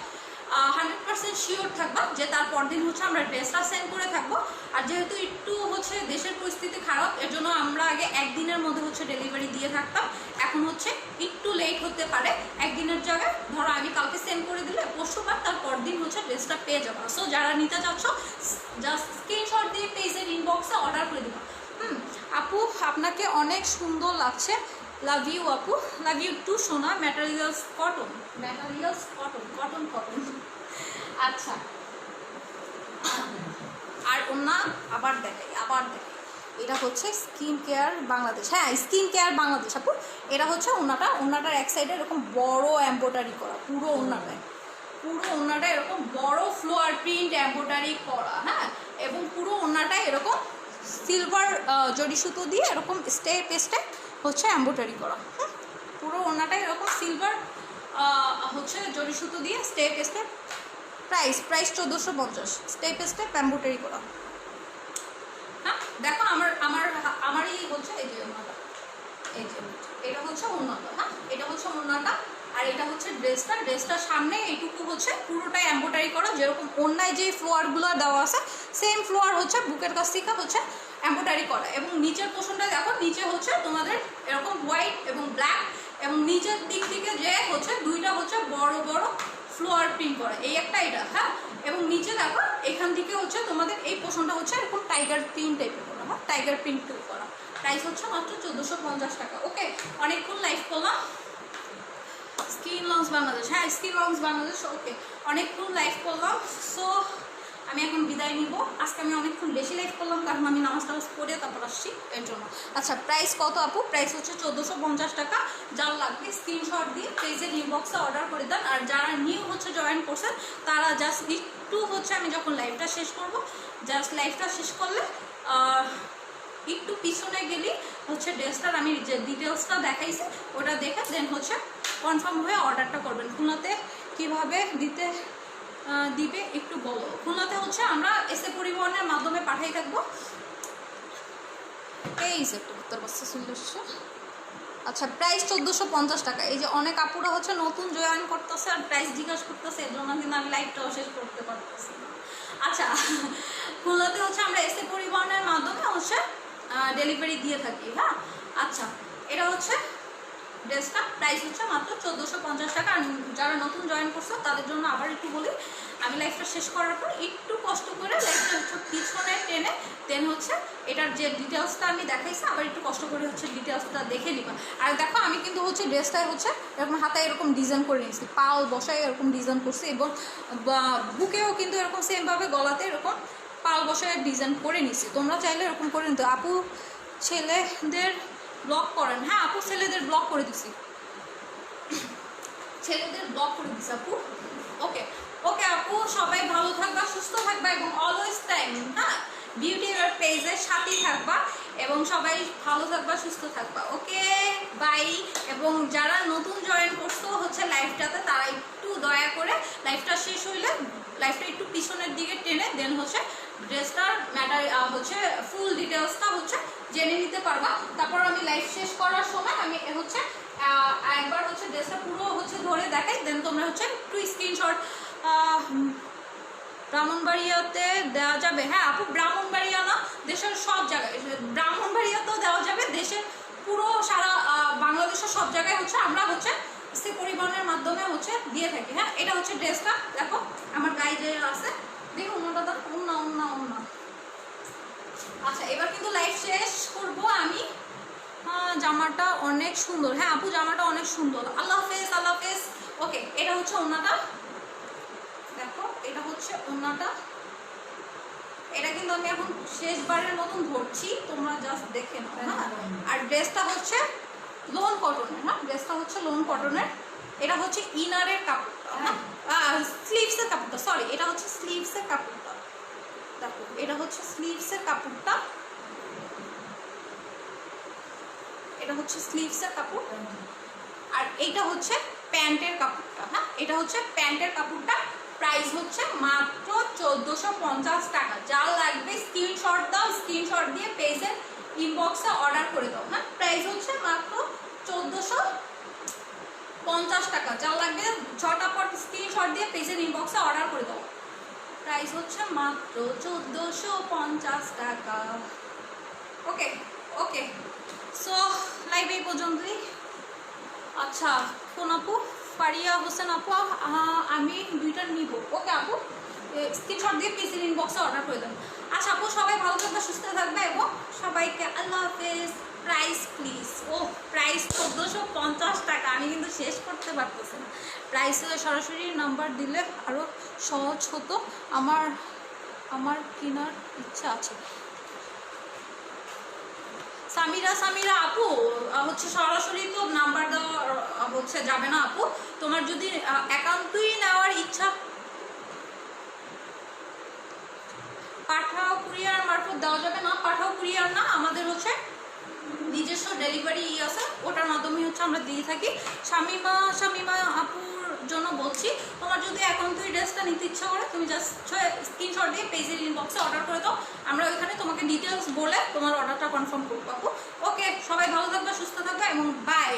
100% শিওর থাকবা যে তারপর দিন হচ্ছে আমরা ড্রেসটা সেন্ড করে থাকবো। আর যেহেতু একটু হচ্ছে দেশের পরিস্থিতি খারাপ, এর জন্য আমরা আগে একদিনের মধ্যে হচ্ছে ডেলিভারি দিয়ে থাকতাম, এখন হচ্ছে একটু লেট হতে পারে। একদিনের জায়গায় ধরো আমি কালকে সেন্ড করে দিলে পরশুবার তারপর দিন হচ্ছে ড্রেসটা পেয়ে যাবো। সো যারা নিতে চাচ্ছ জাস্ট স্ক্রিনশট দিয়ে পেজের ইনবক্সে অর্ডার করে দেবো। আপু আপনাকে অনেক সুন্দর লাগছে, লাভ ইউ আপু, লাভ ইউ টু সোনা। Materials cotton, materials cotton, cotton cotton. আচ্ছা, আর ওনা আবার দেখাই, এটা হচ্ছে স্কিন কেয়ার বাংলাদেশ। হ্যাঁ, স্কিন কেয়ার বাংলাদেশ আপু। এটা হচ্ছে ওনাটার এক সাইডে এরকম বড় এমব্রয়ডারি করা, পুরো ওনাটা এরকম বড় ফ্লোয়ার প্রিন্ট এমব্রয়ডারি করা। হ্যাঁ, এবং পুরো ওনাটা এরকম সিলভার জরি সুতো দিয়ে এরকম স্টেপ হচ্ছে এমব্রয়ডারি করা। পুরো ওড়নাটা এরকম সিলভার হচ্ছে জরি সুতো দিয়ে step step. Price 1450, step step embroidery করা। হ্যাঁ দেখো আমারই হচ্ছে এই যে ওড়নাটা, এই যে এটা হচ্ছে ওড়নাটা। হ্যাঁ এটা হচ্ছে ওড়নাটা, আর এটা হচ্ছে ড্রেসটার সামনে এইটুকু হচ্ছে পুরোটাই এমব্রয়ডারি করা, যেরকম ওড়নায় যে ফ্লোয়ারগুলো দেওয়া আছে সেম ফ্লোয়ার হচ্ছে বুকের কাছ থেকে হচ্ছে এমব্রয়ডারি করা। এবং নিচের পোর্শনটা দেখো, নিচে হচ্ছে তোমাদের এরকম হোয়াইট এবং ব্ল্যাক, এবং নিচের দিক থেকে যে হচ্ছে দুইটা হচ্ছে বড় বড় ফ্লোয়ার প্রিন্ট করা, এই একটা এটা। হ্যাঁ এবং নিচে দেখো এখান থেকে হচ্ছে তোমাদের এই পোর্শনটা হচ্ছে এরকম টাইগার প্রিন্ট টাইপের করা। হ্যাঁ টাইগার প্রিন্ট করা। প্রাইস হচ্ছে মাত্র 1450 টাকা। ওকে, অনেকক্ষণ লাইভ করলাম। স্কিন লঞ্চ বাংলাদেশ, হ্যাঁ স্কিন লঞ্চ বাংলাদেশ। ওকে, অনেকক্ষণ লাইভ করলাম। সো আমি এখন বিদায় নিব। আজকে আমি অনেকক্ষণ বেশি লাইভ করলাম, কারণ আমি নামাজ টামাজ পড়ে তারপর আসছি, এর জন্য। আচ্ছা প্রাইস কত আপু? প্রাইস হচ্ছে 1450 টাকা। যার লাগবে স্ক্রিনশট দিয়ে পেজের ইনবক্সে অর্ডার করে দেন। আর যারা নিউ হচ্ছে জয়েন করছেন তারা জাস্ট একটু হচ্ছে, আমি যখন লাইভটা শেষ করব, জাস্ট লাইভটা শেষ করলে একটু পিছনে গেলে হচ্ছে ড্রেসটার আমি যে ডিটেলসটা দেখাইছি ওটা দেখে দেন হচ্ছে কনফার্ম হয়ে অর্ডারটা করবেন। খুলনাতে কীভাবে দিবে একটু বলো। খুলনাতে হচ্ছে আমরা এসে পরিবহনের মাধ্যমে পাঠাই থাকবো। এই যে উত্তর বস্তা চলে আসছে। আচ্ছা প্রাইস 1450 টাকা। এই যে অনেক আপুরা হচ্ছে নতুন জয়েন করতেছে আর প্রাইস জিজ্ঞাসা করতেছে, এর জন্য কিন্তু আমি লাইভটাও শেষ করতে পারতেছি না। আচ্ছা খুলনাতে হচ্ছে আমরা এসে পরিবহনের মাধ্যমে হচ্ছে ডেলিভারি দিয়ে থাকি। হ্যাঁ আচ্ছা, এটা হচ্ছে ড্রেসটা প্রাইস হচ্ছে মাত্র 1450 টাকা। আর যারা নতুন জয়েন করছে তাদের জন্য আবার একটু বলি, আমি লাইফটা শেষ করার পর একটু কষ্ট করে লাইফটা হচ্ছে পিছনে টেনে দেন হচ্ছে এটার যে ডিটেলসটা আমি দেখাইছি আবার একটু কষ্ট করে হচ্ছে ডিটেলসটা দেখে নিবা। আর দেখো আমি কিন্তু হচ্ছে ড্রেসটায় হচ্ছে এরকম হাতে এরকম ডিজাইন করে নিয়েছি, পাল বসায় এরকম ডিজাইন করছি, এবং বুকেও কিন্তু এরকম সেমভাবে গলাতে এরকম পাল বসায় ডিজাইন করে নিছি। তোমরা চাইলে এরকম করে নিতে। আপু ছেলেদের ব্লক করেন? হ্যাঁ আপু ছেলেদের ব্লক করে দিছি, ছেলেদের ব্লক করে দিছি আপু। ওকে ওকে আপু, সবাই ভালো থাকবা, সুস্থ থাকবা, এবং অলওয়েজ টাইম হ্যাঁ বিউটি পেজের সাথেই থাকবা, এবং সবাই ভালো থাকবা, সুস্থ থাকবা। Okay bye. এবং যারা নতুন জয়েন করছো হচ্ছে লাইভটাতে, তারা একটু দয়া করে লাইভটা শেষ হইলে লাইভটা একটু পিছনের দিকে টেনে দেন হচ্ছে ড্রেসটার ম্যাটার হচ্ছে ফুল ডিটেলসটা হচ্ছে জেনে নিতে পারবা। তারপর আমি লাইভ শেষ করার সময় আমি হচ্ছে একবার হচ্ছে ড্রেসটা পুরো হচ্ছে ধরে দেখাই, দেন তোমরা হচ্ছে একটু স্ক্রিনশট। ব্রাহ্মণবাড়িয়াতে দেওয়া যাবে? হ্যাঁ আপু ব্রাহ্মণবাড়িয়া না, দেশের সব জায়গায়, ব্রাহ্মণবাড়িয়াতেও দেওয়া যাবে, দেশের পুরো সারা বাংলাদেশের সব জায়গায় হচ্ছে আমরা হচ্ছে সে পরিবহনের মাধ্যমে হচ্ছে দিয়ে থাকি। হ্যাঁ এটা হচ্ছে ড্রেসটা, দেখো আমার গায়ে যে আছে, দেখো অন্যটা অন্য। আচ্ছা এবার কিন্তু লাইভ শেষ করব আমি। জামাটা অনেক সুন্দর। হ্যাঁ আপু জামাটা অনেক সুন্দর। আল্লাহ হাফেজ, আল্লাহ হাফেজ। ওকে, এটা হচ্ছে ওড়নাটা, দেখো এটা হচ্ছে ওড়নাটা। এটা কিন্তু আমি এখন শেষবারের মতন ধরছি, তোমরা জাস্ট দেখে নাও। হ্যাঁ আর ড্রেসটা হচ্ছে লোন কটনের। হ্যাঁ ড্রেসটা হচ্ছে লোন কটনের। এটা হচ্ছে ইনারের কাপড়টা, হ্যাঁ স্লিভসের কাপড়টা, সরি এটা হচ্ছে স্লিভসের কাপড়টা। দেখো এটা হচ্ছে স্লিভসের কাপড়টা, এটা হচ্ছে স্লিভসের কাপড়, আর এইটা হচ্ছে প্যান্টের কাপড়টা। হ্যাঁ এটা হচ্ছে প্যান্টের কাপড়টা। প্রাইস হচ্ছে মাত্র 1450 টাকা। যা লাগবে স্ক্রিনশট দাও, স্ক্রিনশট দিয়ে পেজের ইনবক্সে অর্ডার করে দাও। হ্যাঁ প্রাইস হচ্ছে মাত্র 1450 টাকা। যা লাগবে ঝটাপট স্ক্রিনশট দিয়ে পেজের ইনবক্সে অর্ডার করে দাও। প্রাইস হচ্ছে মাত্র 1450 টাকা। ওকে ওকে, সো লাইভ এই পর্যন্তই। আচ্ছা কোন আপু? ফারিয়া হোসেন আপু, আমি দুইটা নিব। ওকে আপু, স্ক্রিনশট দিয়ে পেজের ইনবক্সে অর্ডার করে দেবেন। আচ্ছা আপু সবাই ভালো থাকবে, সুস্থ থাকবে, এবং সবাইকে আল্লাহ হাফেজ। প্রাইস প্লিজ, ও প্রাইস 1450 টাকা। আমি কিন্তু শেষ করতে পারতেছি না। প্রাইস সরাসরি নাম্বার দিলে আরও সহজ হতো। আমার কেনার ইচ্ছা আছে। সামিরা আপু হচ্ছে সরাসরি তো নাম্বার দেওয়া হচ্ছে যাবে না আপু। তোমার যদি একান্তই নেওয়ার ইচ্ছা, পাঠাও কুরিয়ার মারফত দেওয়া যাবে না। পাঠাও কুরিয়ার না, আমাদের হচ্ছে নিজস্ব ডেলিভারি আছে, ওটার মাধ্যমে হচ্ছে আমরা দিয়ে থাকি। শামিমা আপুর জন্য বলছি, তোমার যদি এখন তুই ড্রেসটা নিতে ইচ্ছা করে তুমি জাস্ট স্ক্রিনশট দিয়ে পেজের ইনবক্সে অর্ডার করে দাও, আমরা ওইখানে তোমাকে ডিটেলস বলে তোমার অর্ডারটা কনফার্ম করবো। ওকে, সবাই ভালো থাকবে, সুস্থ থাকবে এবং বাই।